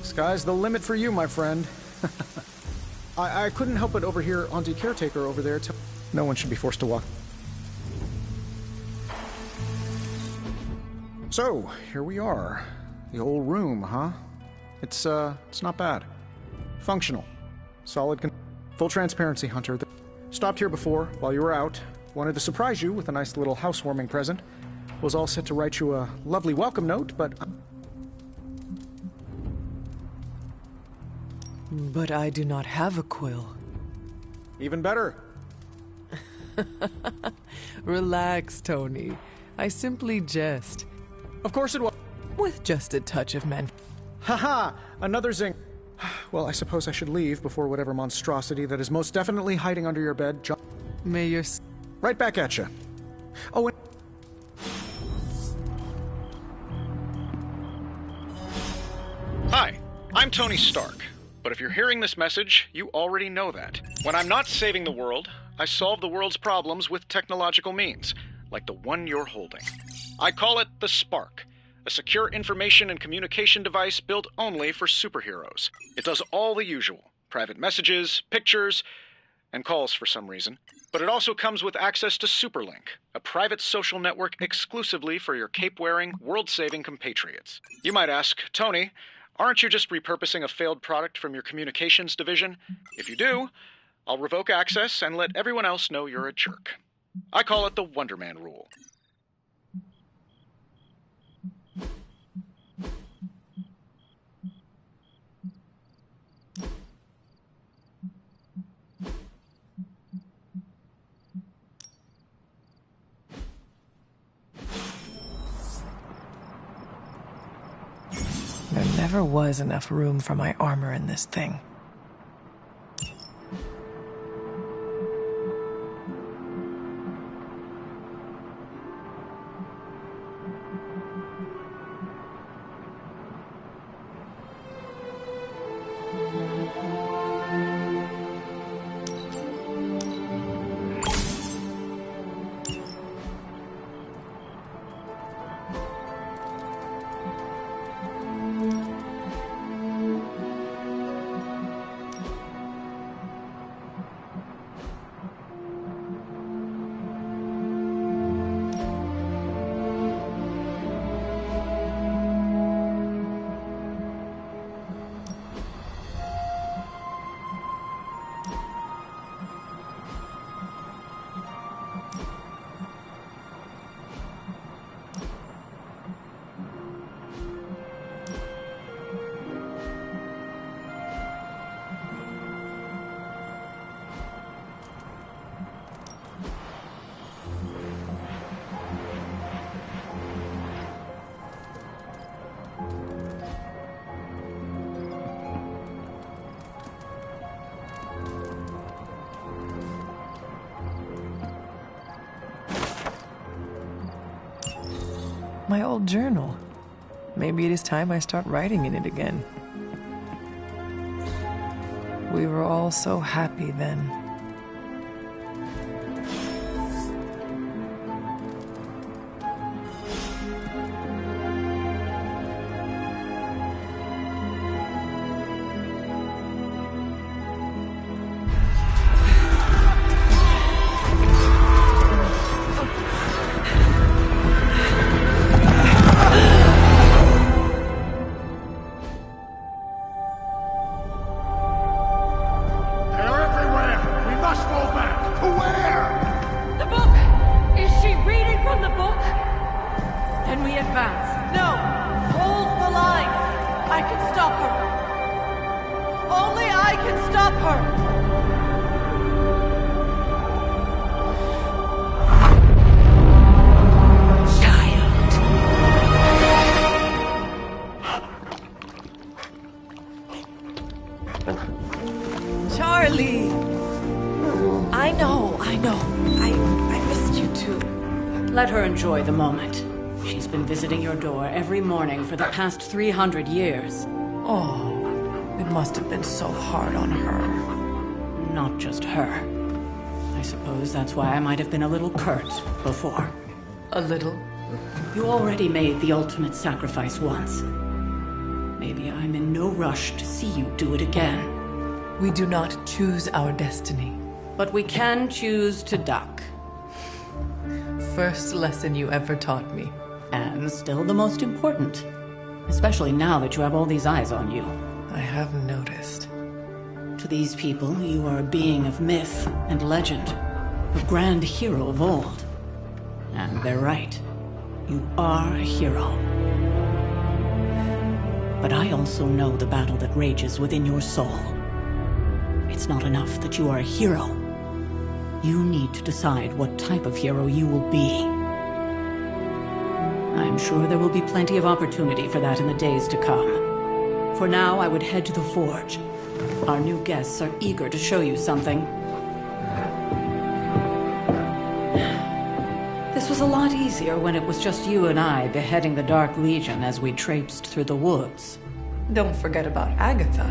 Sky's the limit for you, my friend. I couldn't help but overhear Auntie Caretaker over there tell... No one should be forced to walk. So, here we are. The old room, huh? It's not bad. Functional. Solid full transparency, Hunter. Stopped here before, while you were out. Wanted to surprise you with a nice little housewarming present. Was all set to write you a lovely welcome note, but... But I do not have a quill. Even better. Relax, Tony. I simply jest. Of course it was. With just a touch of man. Haha! Another zing. Well, I suppose I should leave before whatever monstrosity that is most definitely hiding under your bed jump. May your... Right back at you. Oh, and... Hi, I'm Tony Stark. But if you're hearing this message, you already know that. When I'm not saving the world, I solve the world's problems with technological means, like the one you're holding. I call it the Spark, a secure information and communication device built only for superheroes. It does all the usual, private messages, pictures, and calls for some reason. But it also comes with access to Superlink, a private social network exclusively for your cape-wearing, world-saving compatriots. You might ask, Tony, aren't you just repurposing a failed product from your communications division? If you do, I'll revoke access and let everyone else know you're a jerk. I call it the Wonder Man rule. There never was enough room for my armor in this thing. My old journal. Maybe it is time I start writing in it again. We were all so happy then. Child. Let her enjoy the moment. She's been visiting your door every morning for the past 300 years. Oh, it must have been so hard on her. Not just her. I suppose that's why I might have been a little curt before. A little? You already made the ultimate sacrifice once. Maybe I'm in no rush to see you do it again. We do not choose our destiny. But we can choose to duck. First lesson you ever taught me. And still the most important. Especially now that you have all these eyes on you. I have noticed. To these people, you are a being of myth and legend. A grand hero of old. And they're right. You are a hero. But I also know the battle that rages within your soul. It's not enough that you are a hero. You need to decide what type of hero you will be. I'm sure there will be plenty of opportunity for that in the days to come. For now, I would head to the Forge. Our new guests are eager to show you something. This was a lot easier when it was just you and I beheading the Dark Legion as we traipsed through the woods. Don't forget about Agatha.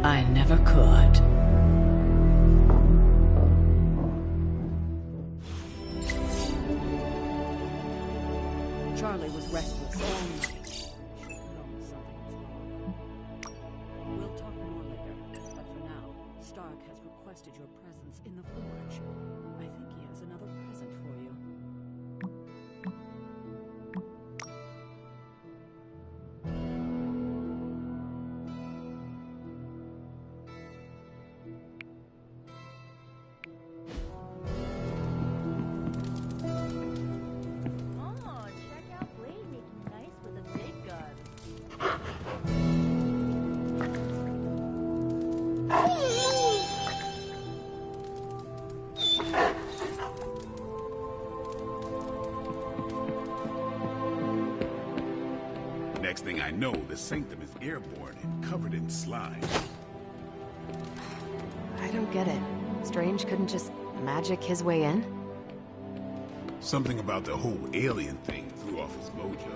I never could. Charlie was restless all night. We'll talk more later, but for now, Stark has requested your presence in the Forge. I think he has another present for you. Next thing I know, the Sanctum is airborne and covered in slime. I don't get it. Strange couldn't just magic his way in? Something about the whole alien thing threw off his mojo.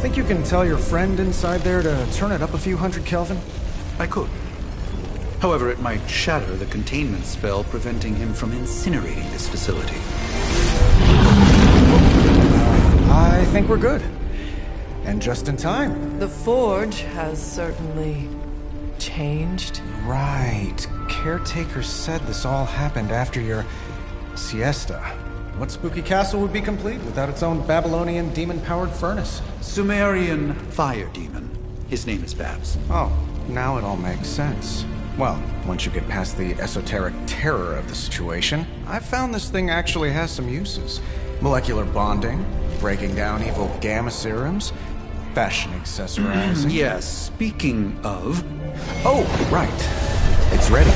Think you can tell your friend inside there to turn it up a few hundred Kelvin? I could. However, it might shatter the containment spell preventing him from incinerating this facility. I think we're good. And just in time. The Forge has certainly changed. Right. Caretaker said this all happened after your siesta. What spooky castle would be complete without its own Babylonian demon-powered furnace? Sumerian fire demon. His name is Babs. Oh, now it all makes sense. Well, once you get past the esoteric terror of the situation, I've found this thing actually has some uses. Molecular bonding, breaking down evil gamma serums, fashion accessorizing. Yes, speaking of... Oh, right. It's ready.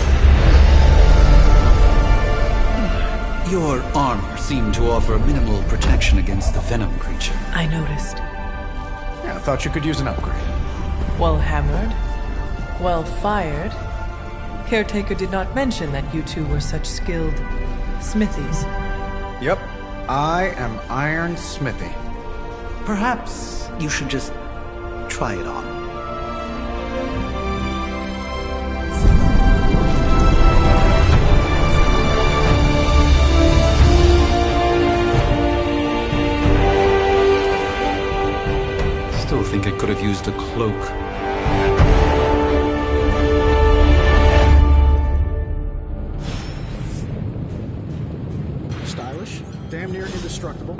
Your armor seemed to offer minimal protection against the venom creature. I noticed. Yeah, I thought you could use an upgrade. Well hammered. Well fired. Caretaker did not mention that you two were such skilled smithies. Yep. I am Iron Smithy. Perhaps you should just try it on. Still think it could have used a cloak. Stylish, damn near indestructible,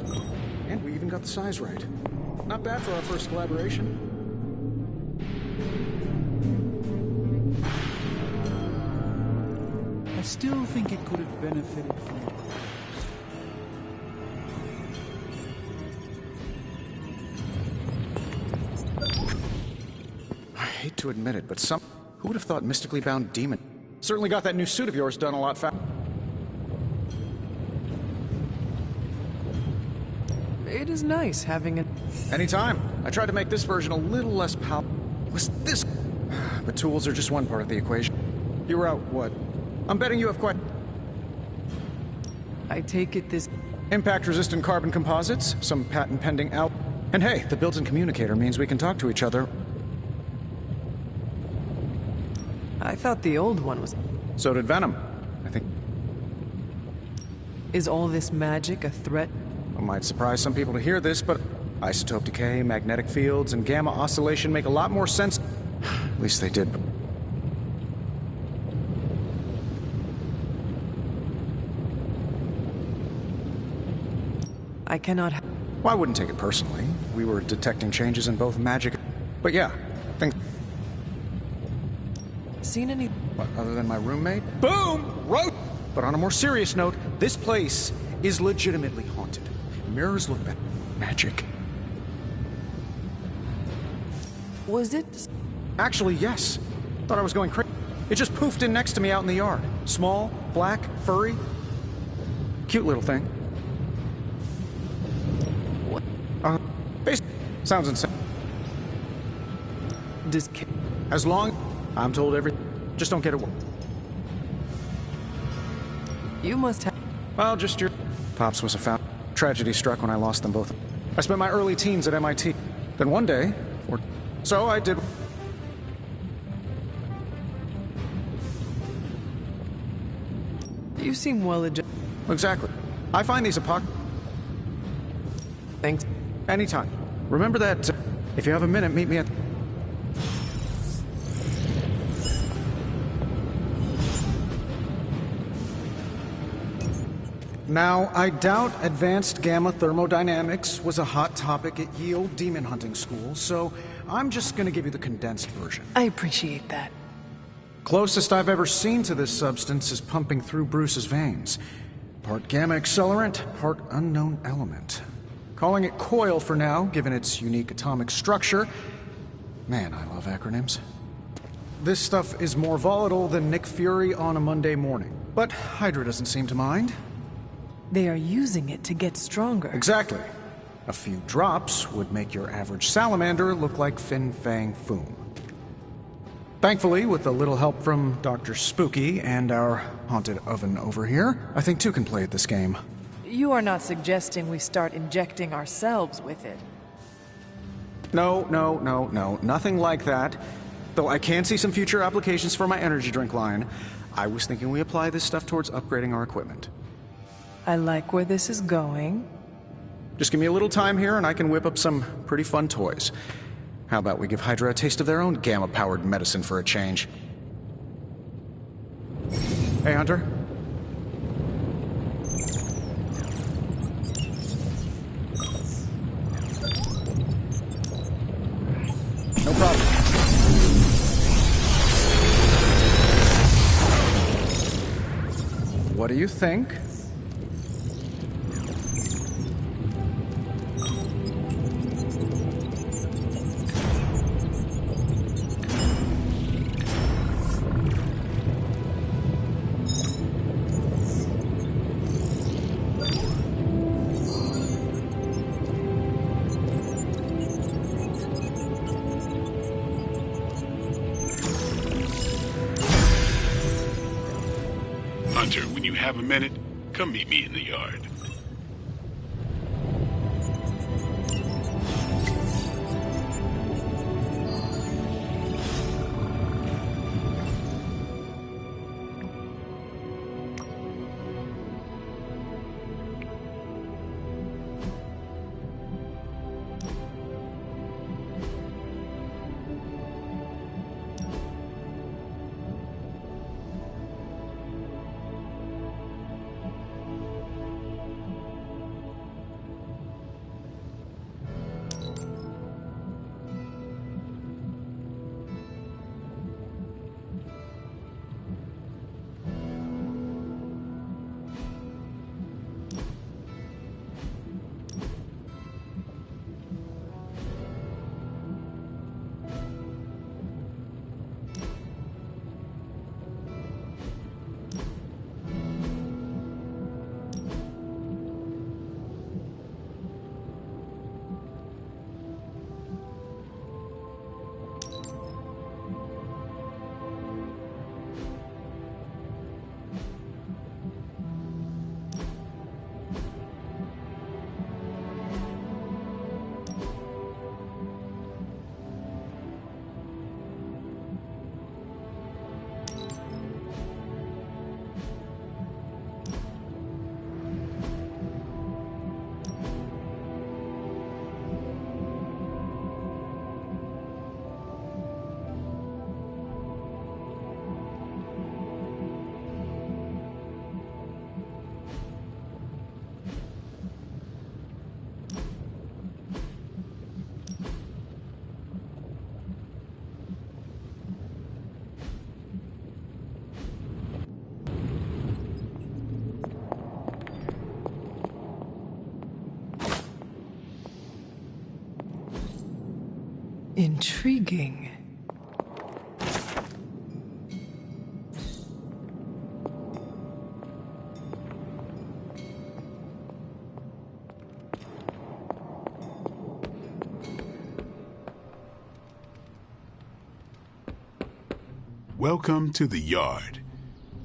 and we even got the size right. Not bad for our first collaboration. I still think it could have benefited from... hate to admit it, but who would have thought mystically bound demon? Certainly got that new suit of yours done a lot faster. It is nice having a... Anytime. I tried to make this version a little less Was this... But tools are just one part of the equation. You were out, what? I'm betting you have quite... I take it this... Impact-resistant carbon composites, some patent-pending out... And hey, the built-in communicator means we can talk to each other. I thought the old one was... So did Venom, I think. Is all this magic a threat? It might surprise some people to hear this, but isotope decay, magnetic fields, and gamma oscillation make a lot more sense. At least they did. I cannot... Well, I wouldn't take it personally. We were detecting changes in both magic... But yeah, think... Seen any... What, other than my roommate? Boom! Wrote! But on a more serious note, this place is legitimately haunted. Mirrors look bad. Magic. Was it... Actually, yes. Thought I was going crazy. It just poofed in next to me out in the yard. Small, black, furry. Cute little thing. What? Basically, sounds insane. As long... I'm told just don't get it. You must have... Well, just your... Pops was a found... Tragedy struck when I lost them both. I spent my early teens at MIT. Then one day... So I did... You seem well adjusted. Exactly. I find these Thanks. Anytime. Remember that... if you have a minute, meet me at... Now, I doubt advanced gamma thermodynamics was a hot topic at Yield Demon Hunting School, so I'm just gonna give you the condensed version. I appreciate that. Closest I've ever seen to this substance is pumping through Bruce's veins. Part gamma accelerant, part unknown element. Calling it coil for now, given its unique atomic structure. Man, I love acronyms. This stuff is more volatile than Nick Fury on a Monday morning. But Hydra doesn't seem to mind. They are using it to get stronger. Exactly. A few drops would make your average salamander look like Fin Fang Foom. Thankfully, with a little help from Dr. Spooky and our haunted oven over here, I think two can play at this game. You are not suggesting we start injecting ourselves with it. No, nothing like that. Though I can see some future applications for my energy drink line. I was thinking we apply this stuff towards upgrading our equipment. I like where this is going. Just give me a little time here and I can whip up some pretty fun toys. How about we give Hydra a taste of their own gamma-powered medicine for a change? Hey, Hunter. No problem. What do you think? Hunter, when you have a minute, come meet me in the yard. Intriguing. Welcome to the yard.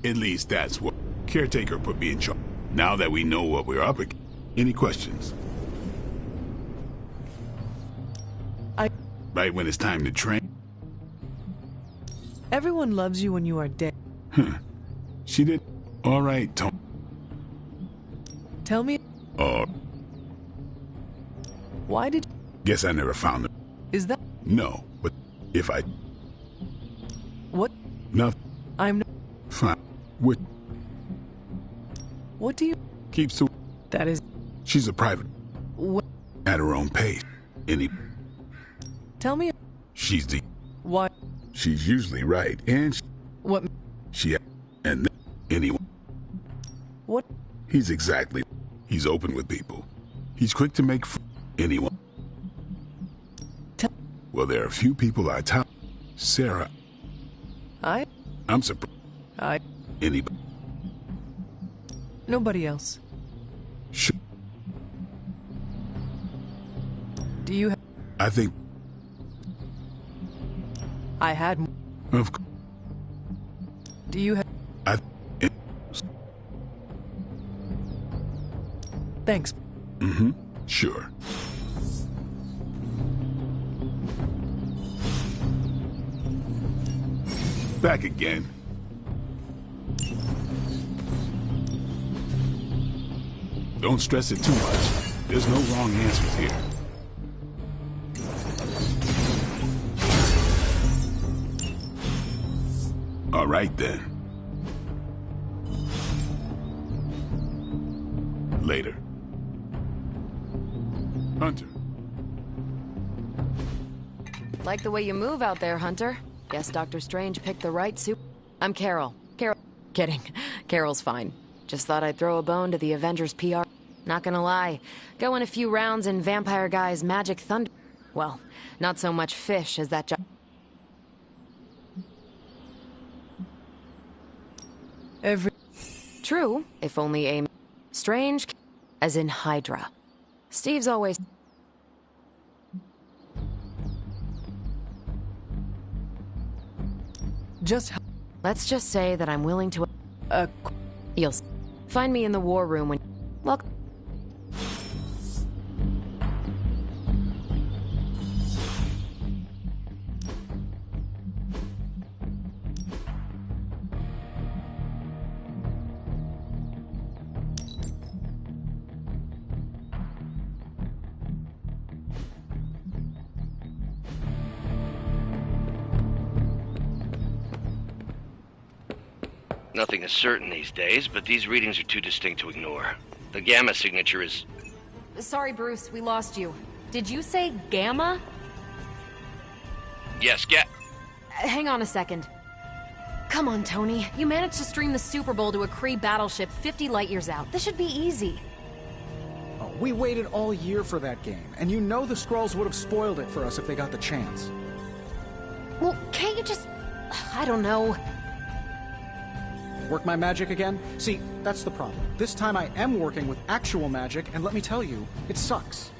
At least that's what caretaker put me in charge. Now that we know what we're up against, any questions? Right when it's time to train? Everyone loves you when you are dead. Huh. She did. All right, Tom. Tell me. Oh. Why did... Guess I never found them. Is that... No, but if I... What? Nothing. I'm not... Fine. What do you... Keeps to... That is... She's a private. What? At her own pace. Tell me... She's the... Why? She's usually right, and What? She... And anyway... What? He's exactly... He's open with people. He's quick to make anyone. Well, there are a few people I tell. Sarah. I'm surprised. Anybody. Nobody else. Sure. Do you have... I think... I had... Of course. Do you have... Thanks. Mm-hmm. Sure. Back again. Don't stress it too much. There's no wrong answers here. All right, then. Later. Hunter. Like the way you move out there, Hunter. Guess Dr. Strange picked the right suit. I'm Carol. Kidding. Carol's fine. Just thought I'd throw a bone to the Avengers PR. Not gonna lie. Going a few rounds in Vampire Guy's magic thunder... Well, not so much fish as that True, if only a... Strange... As in Hydra. Steve's always... Let's just say that I'm willing to... You'll... Find me in the war room when... Look... Nothing is certain these days, but these readings are too distinct to ignore. The gamma signature is... Sorry, Bruce, we lost you. Did you say Gamma? Yes, Hang on a second. Come on, Tony. You managed to stream the Super Bowl to a Kree battleship 50 light years out. This should be easy. Oh, we waited all year for that game, and you know the Skrulls would have spoiled it for us if they got the chance. Well, can't you just... I don't know... Work my magic again? See, that's the problem. This time I am working with actual magic, and let me tell you, it sucks.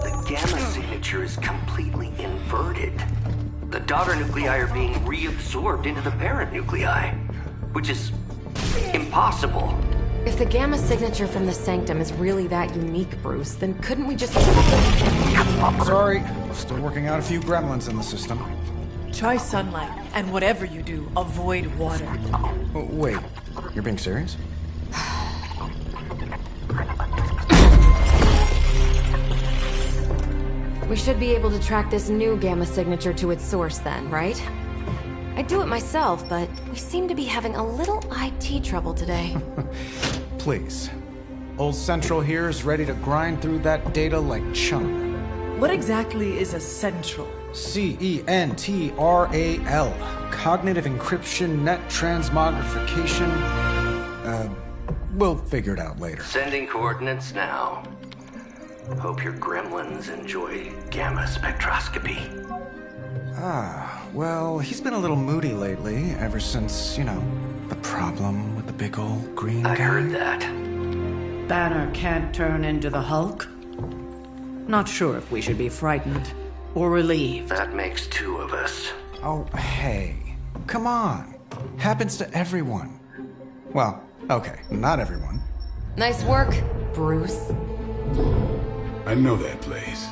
The gamma signature is completely inverted. The daughter nuclei are being reabsorbed into the parent nuclei, which is impossible. If the gamma signature from the Sanctum is really that unique, Bruce, then couldn't we just... Sorry, still working out a few gremlins in the system. Try sunlight, and whatever you do, avoid water. Oh, wait, you're being serious? We should be able to track this new gamma signature to its source then, right? I'd do it myself, but we seem to be having a little IT trouble today. Please. Old Central here is ready to grind through that data like chum. What exactly is a central? CENTRAL. Cognitive encryption, net transmogrification. We'll figure it out later. Sending coordinates now. Hope your gremlins enjoy gamma spectroscopy. Well, he's been a little moody lately, ever since, the problem with the big old green guy. I heard that. Banner can't turn into the Hulk? Not sure if we should be frightened or relieved. That makes two of us. Oh, hey. Come on. Happens to everyone. Well, okay, not everyone. Nice work, Bruce. I know that place.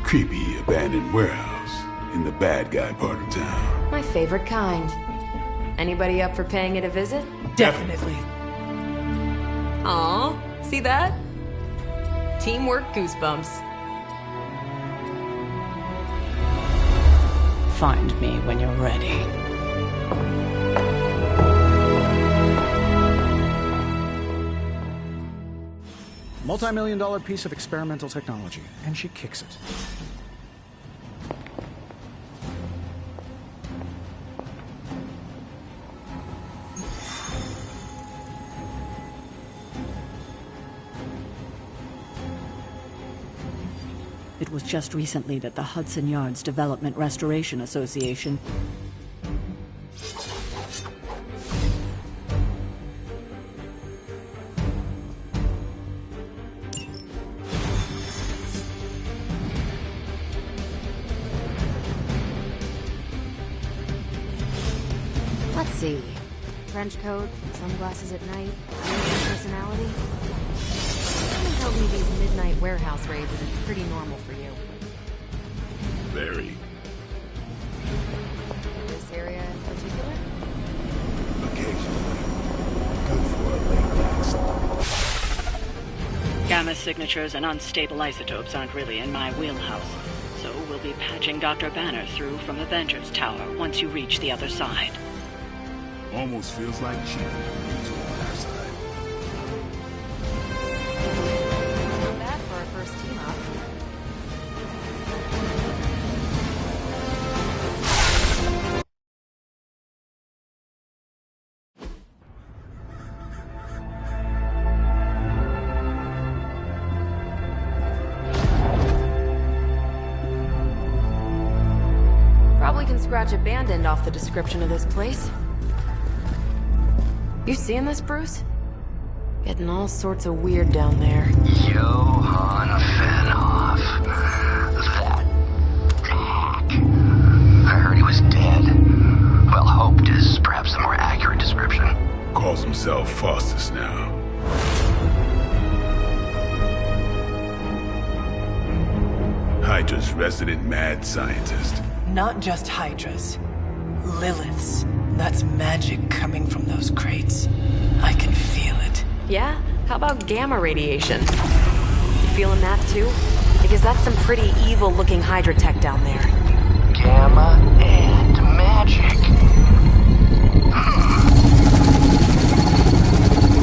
Creepy abandoned warehouse in the bad guy part of town. My favorite kind. Anybody up for paying it a visit? Definitely. Aw, see that? Teamwork goosebumps. Find me when you're ready. Multi-million-dollar piece of experimental technology, and she kicks it. It was just recently that the Hudson Yards Development Restoration Association Let's see. Trench coat, sunglasses at night, personality. Someone told me these midnight warehouse raids are pretty normal for you. Very. This area in particular? Occasionally. Good for a late night slump. Gamma signatures and unstable isotopes aren't really in my wheelhouse, so we'll be patching Dr. Banner through from Avengers Tower once you reach the other side. Almost feels like cheating to our side. Not bad for our first team up. Probably can scratch abandoned off the description of this place. You seeing this, Bruce? Getting all sorts of weird down there. Johann Fenhoff. That hack. I heard he was dead. Well, hoped is perhaps the more accurate description. Calls himself Faustus now. Hydra's resident mad scientist. Not just Hydra's. Lilith's. That's magic coming from those crates. I can feel it. Yeah? How about gamma radiation? You feeling that too? Because that's some pretty evil-looking Hydra tech down there. Gamma and magic.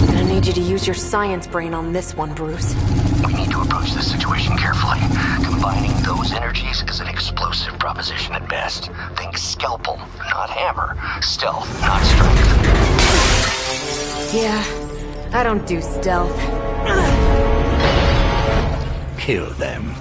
Gonna need you to use your science brain on this one, Bruce. We need to approach this situation carefully. Combining those energies is an explosive proposition at best. Think scalpel, not hammer. Stealth, not strength. Yeah, I don't do stealth. Kill them.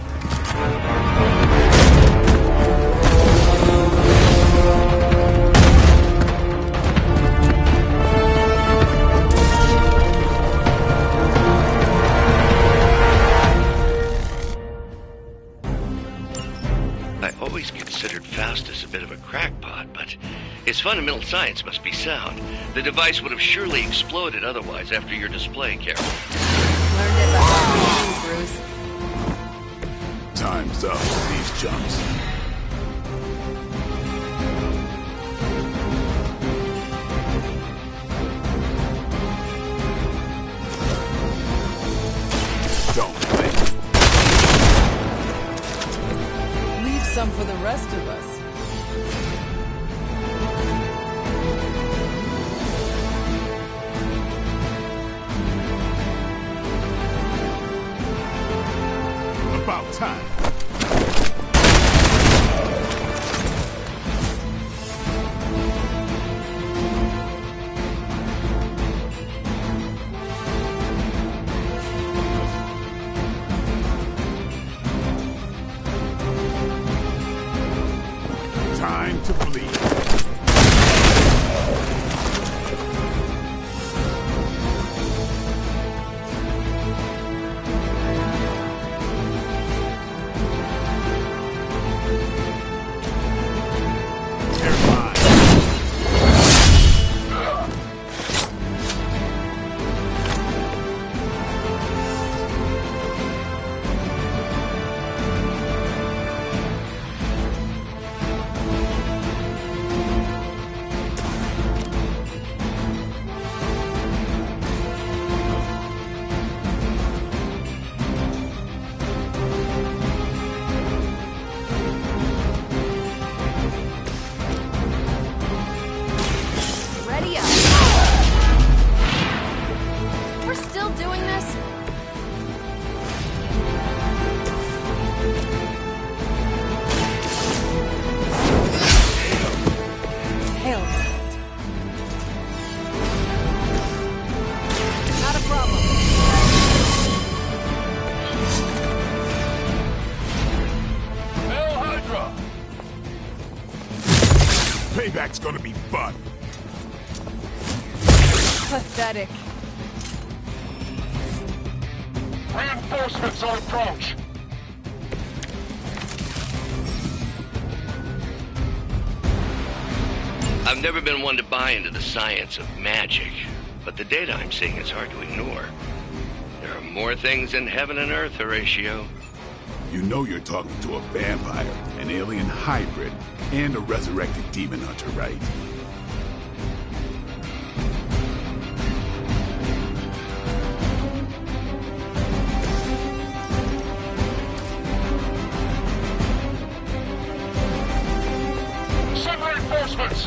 I always considered Faustus a bit of a crackpot, but his fundamental science must be sound. The device would have surely exploded otherwise after your display, Carol. Learned it by watching, Bruce. Time's up for these jumps. Don't blink. Leave some for the rest of us. time. Time to bleed. Ready up. We're still doing this? Hail. Not a problem. Hail Hydra! Payback's gonna be fun. Pathetic. Reinforcements on approach. I've never been one to buy into the science of magic, but the data I'm seeing is hard to ignore. There are more things in heaven and earth, Horatio. You know you're talking to a vampire, an alien hybrid, and a resurrected demon hunter, right? Send reinforcements!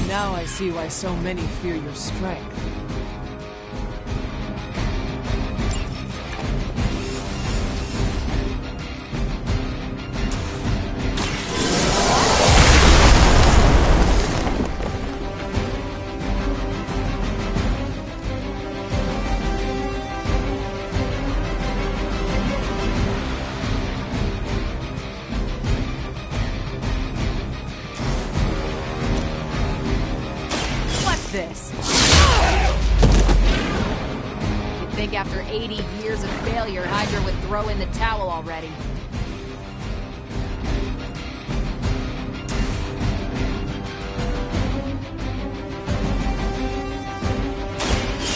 Now I see why so many fear your strength. This. You'd think after 80 years of failure, Hydra would throw in the towel already.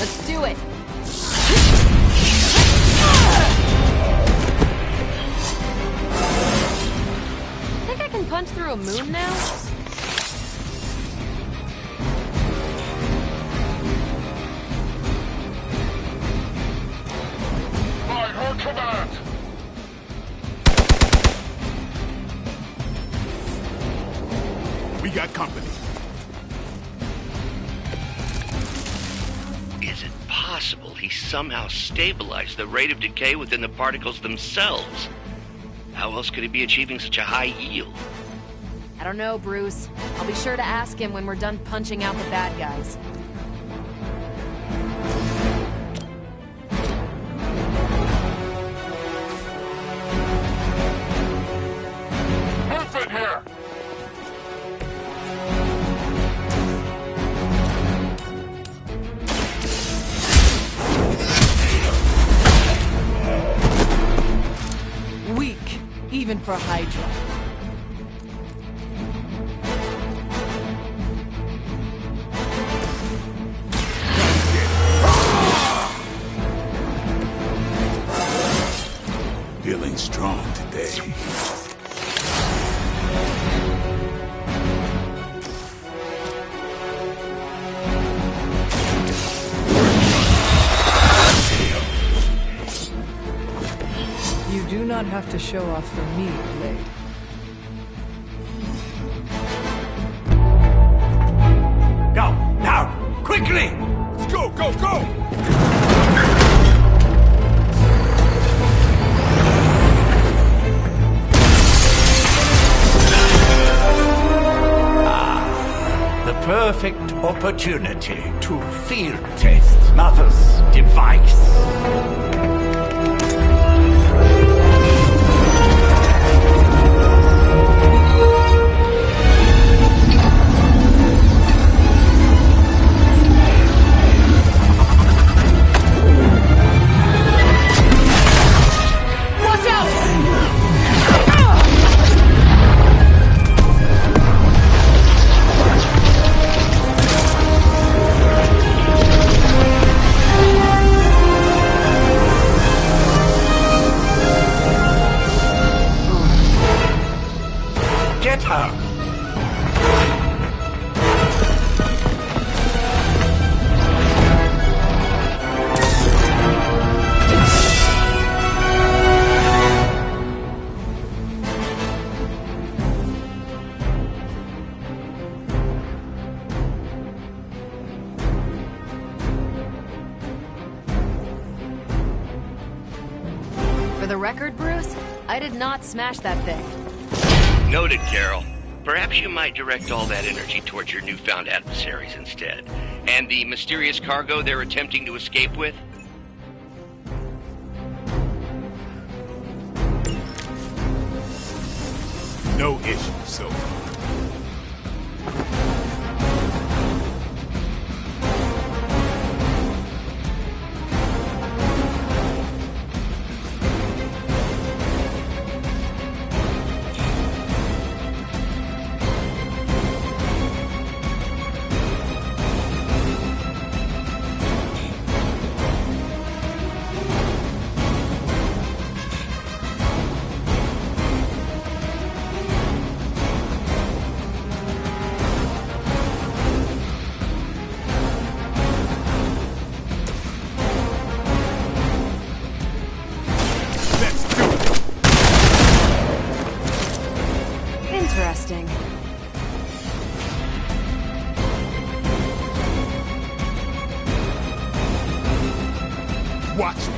Let's do it. Think I can punch through a moon now? Command! We got company. Is it possible he somehow stabilized the rate of decay within the particles themselves? How else could he be achieving such a high yield? I don't know, Bruce. I'll be sure to ask him when we're done punching out the bad guys. Movement here! Weak, even for Hydra. Feeling strong today. You do not have to show off for me, Blade. Quickly! Let's go, go, go! The perfect opportunity to field test Mother's device. Get her! For the record, Bruce, I did not smash that thing. Noted, Carol. Perhaps you might direct all that energy towards your newfound adversaries instead. And the mysterious cargo they're attempting to escape with? No issue so far. Interesting. Watch me.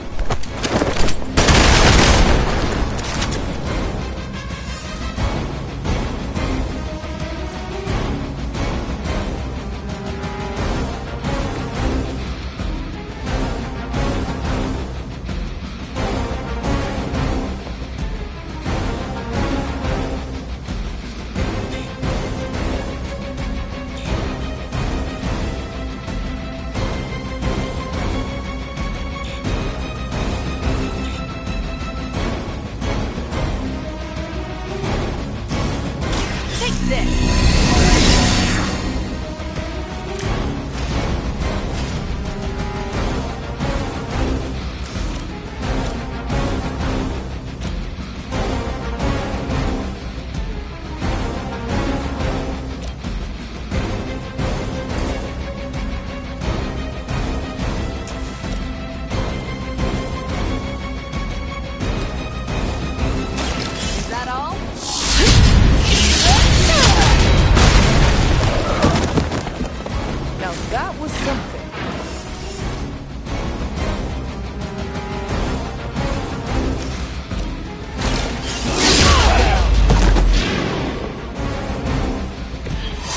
That was something.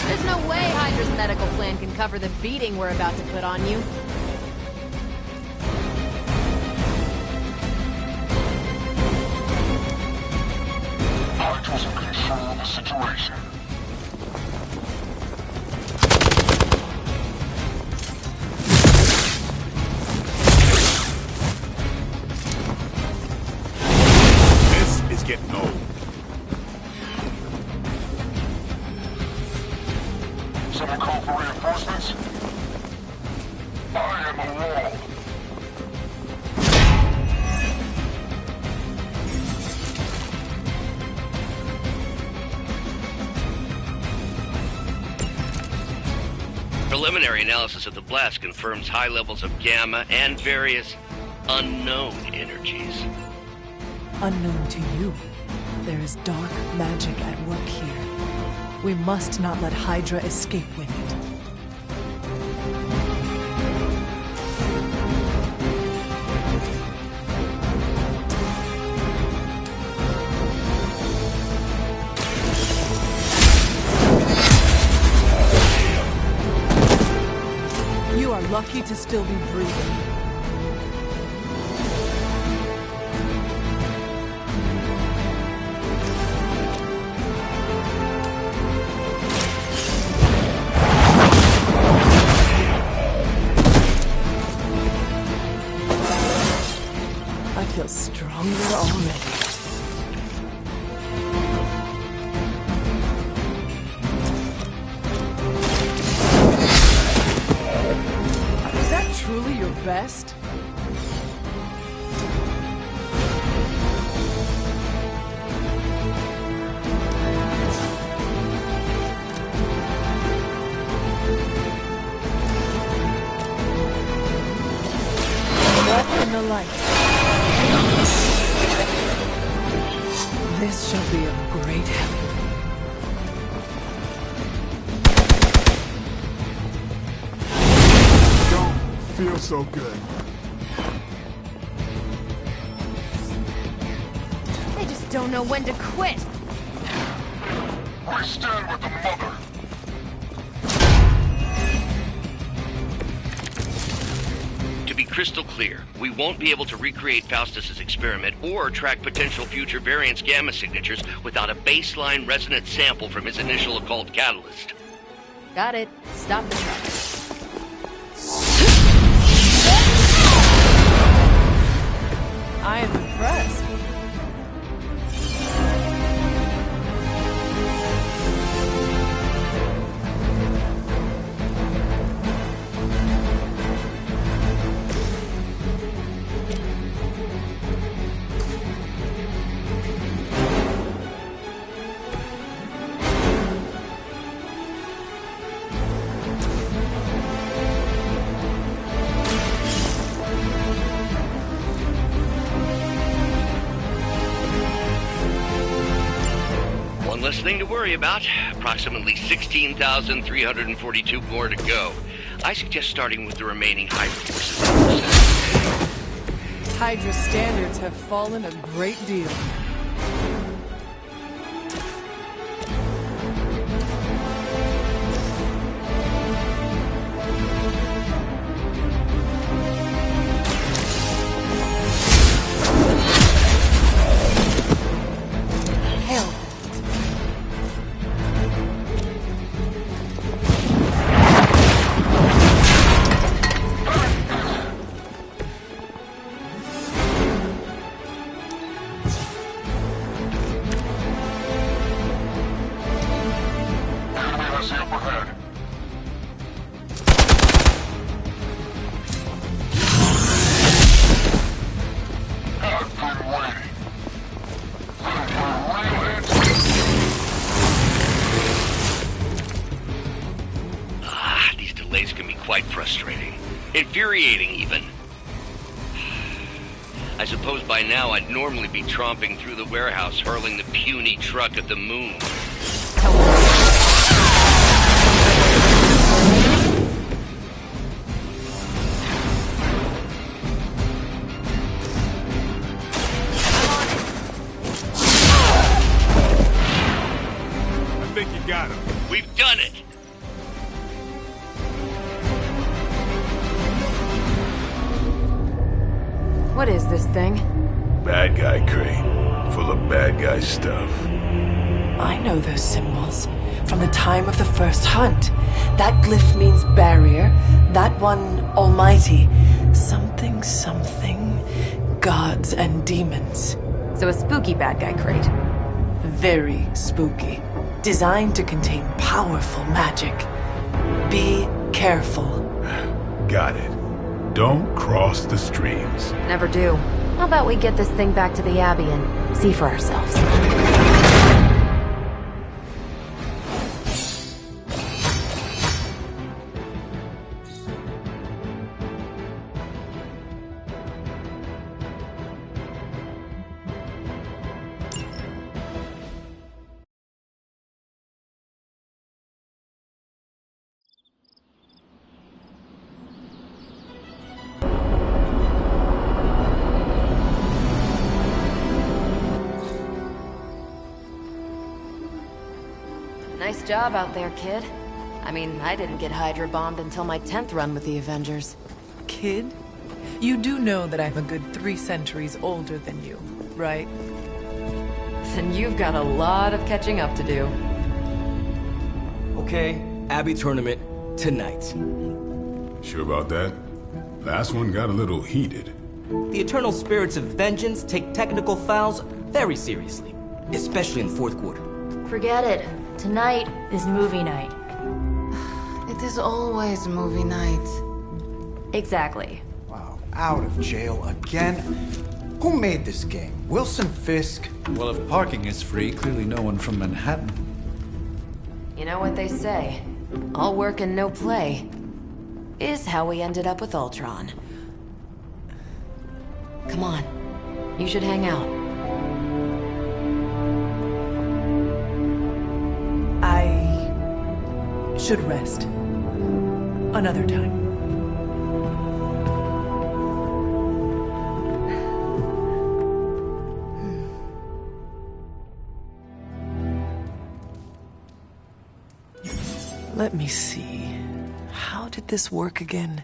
There's no way Hydra's medical plan can cover the beating we're about to put on you. Hydra's in control of the situation. Getting old. Someone call for reinforcements? I am a wall. Preliminary analysis of the blast confirms high levels of gamma and various unknown energies. Unknown to you, there is dark magic at work here. We must not let Hydra escape with it. lucky to still be breathing. I feel stronger already. Is that truly your best? Walk in the light. This shall be of great help. Don't feel so good. I just don't know when to quit. We stand with the mother. To be crystal clear, we won't be able to recreate Faustus's experiment or track potential future variance gamma signatures without a baseline resonance sample from his initial occult catalyst. Got it. Stop the truck. I am impressed. One less thing to worry about. Approximately 16,342 more to go. I suggest starting with the remaining Hydra forces. Hydra standards have fallen a great deal. Hell. Enemy has the upper hand. I've been waiting. These delays can be quite frustrating. Infuriating, even. I suppose by now I'd normally be tromping through the warehouse hurling the puny truck at the moon. I think you got him. We've done it! What is this thing? Bad guy crate. Full of bad guy stuff. I know those symbols from the time of the first hunt. That glyph means barrier, that one almighty. Something, something, gods and demons. So a spooky bad guy crate. Very spooky. Designed to contain powerful magic. Be careful. Got it. Don't cross the streams. Never do. How about we get this thing back to the Abbey and see for ourselves? Nice job out there, kid. I mean, I didn't get Hydra bombed until my 10th run with the Avengers. Kid, you do know that I'm a good 3 centuries older than you, right? Then you've got a lot of catching up to do. Okay, Abbey tournament tonight. Sure about that? Last one got a little heated. The eternal spirits of vengeance take technical fouls very seriously, especially in the fourth quarter. Forget it. Tonight is movie night. It is always movie night. Exactly. Wow, out of jail again? Who made this game? Wilson Fisk? Well, if parking is free, clearly no one from Manhattan. You know what they say? All work and no play is how we ended up with Ultron. Come on. You should hang out. I should rest. Another time. Let me see. How did this work again?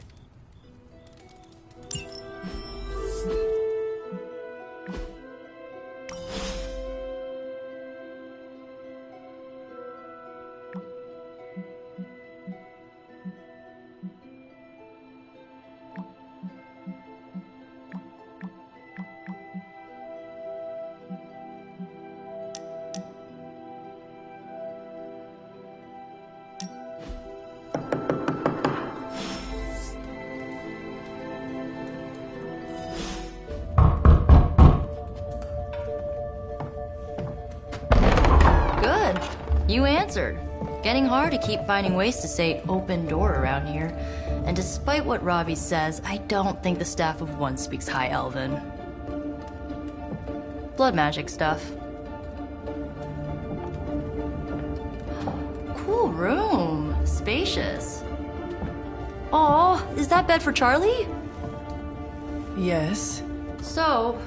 Good. You answered. Getting hard to keep finding ways to say open door around here. And despite what Robbie says, I don't think the staff of one speaks High Elven. Blood magic stuff. Cool room. Spacious. Aw, is that bed for Charlie? Yes. So,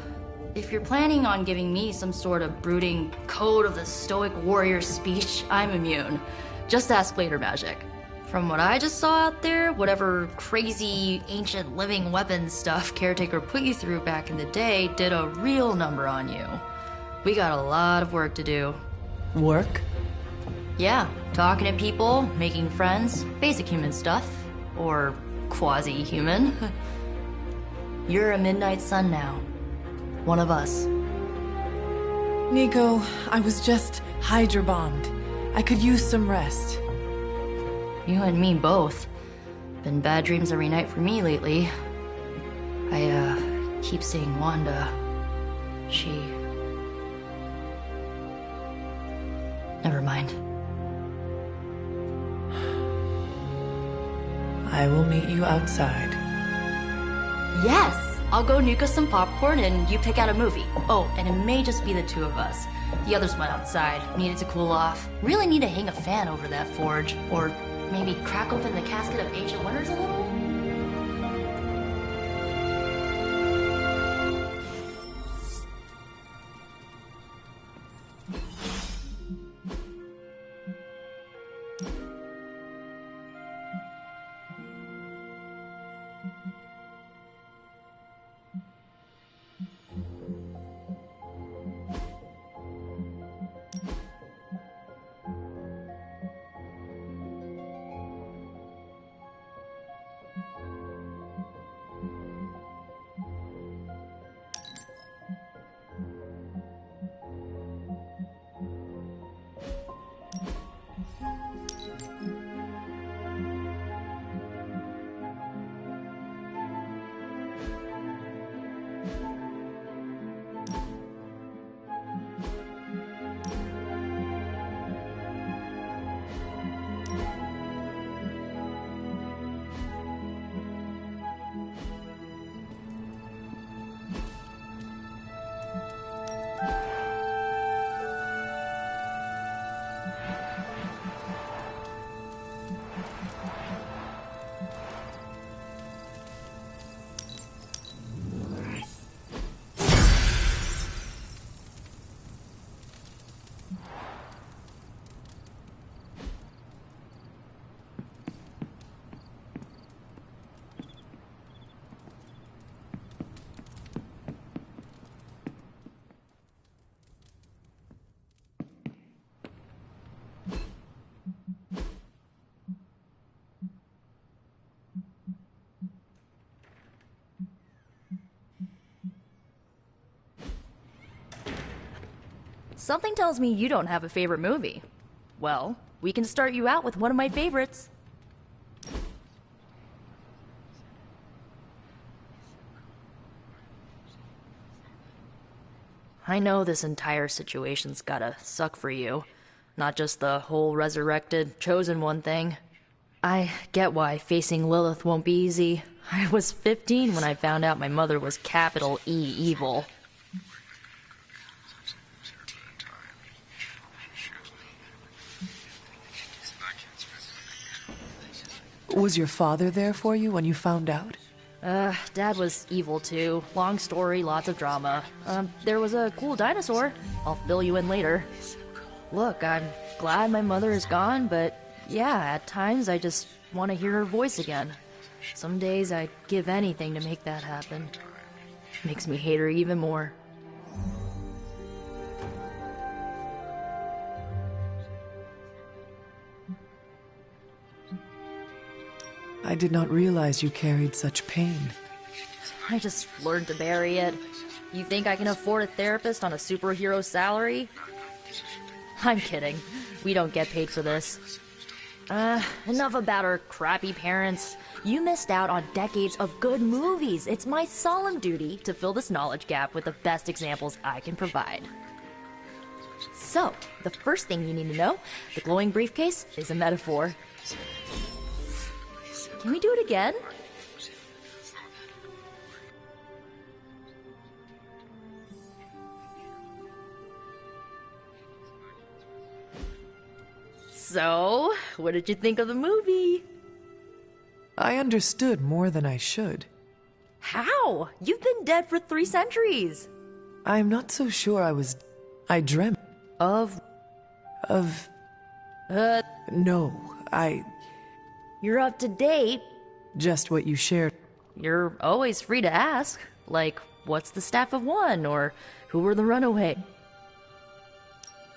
if you're planning on giving me some sort of brooding code of the stoic warrior speech, I'm immune. Just ask later, Magic. From what I just saw out there, whatever crazy ancient living weapons stuff Caretaker put you through back in the day did a real number on you. We got a lot of work to do. Work? Yeah, talking to people, making friends, basic human stuff. Or quasi-human. You're a Midnight Sun now. One of us. Nico, I was just Hydra bombed. I could use some rest. You and me both. Been bad dreams every night for me lately. I, keep seeing Wanda. She... Never mind. I will meet you outside. Yes! I'll go nuke us some popcorn and you pick out a movie. Oh, and it may just be the two of us. The others went outside, needed to cool off. Really need to hang a fan over that forge. Or maybe crack open the casket of ancient wonders a little? Something tells me you don't have a favorite movie. Well, we can start you out with one of my favorites. I know this entire situation's gotta suck for you. Not just the whole resurrected, chosen one thing. I get why facing Lilith won't be easy. I was 15 when I found out my mother was capital E evil. Was your father there for you when you found out? Dad was evil too. Long story, lots of drama. There was a cool dinosaur. I'll fill you in later. Look, I'm glad my mother is gone, but yeah, at times I just want to hear her voice again. Some days I'd give anything to make that happen. Makes me hate her even more. I did not realize you carried such pain. I just learned to bury it. You think I can afford a therapist on a superhero salary? I'm kidding. We don't get paid for this. Enough about our crappy parents. You missed out on decades of good movies. It's my solemn duty to fill this knowledge gap with the best examples I can provide. So, the first thing you need to know, the glowing briefcase is a metaphor. Can we do it again? So, what did you think of the movie? I understood more than I should. How? You've been dead for 3 centuries. I'm not so sure I dreamt. Of? No, You're up to date. Just what you shared. You're always free to ask. Like, what's the staff of one? Or who were the runaway?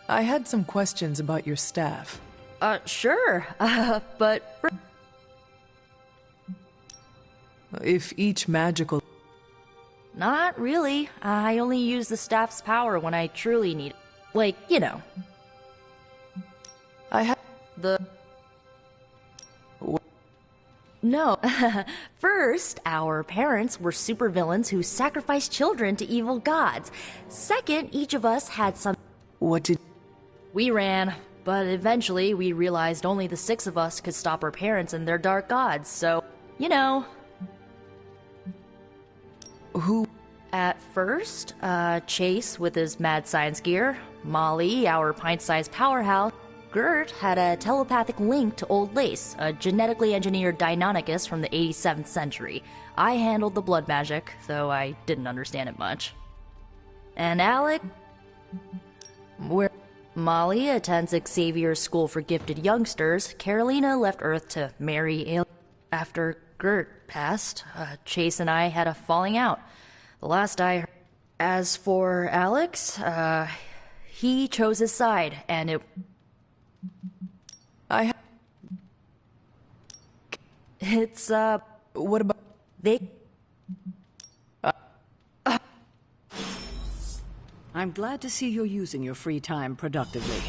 I had some questions about your staff. Sure. But... If each magical... Not really. I only use the staff's power when I truly need it. Like, you know. I have... No. First, our parents were supervillains who sacrificed children to evil gods. Second, each of us had some... What did... We ran, but eventually we realized only the 6 of us could stop our parents and their dark gods, so, you know. Who? At first, Chase with his mad science gear, Molly, our pint-sized powerhouse, Gert had a telepathic link to Old Lace, a genetically engineered Deinonychus from the 87th century. I handled the blood magic, though I didn't understand it much. And Alec? Where? Molly attends Xavier's School for Gifted Youngsters. Carolina left Earth to marry After Gert passed, Chase and I had a falling out. The last I heard. As for Alex, he chose his side, and it... It's, What about... They... I'm glad to see you're using your free time productively.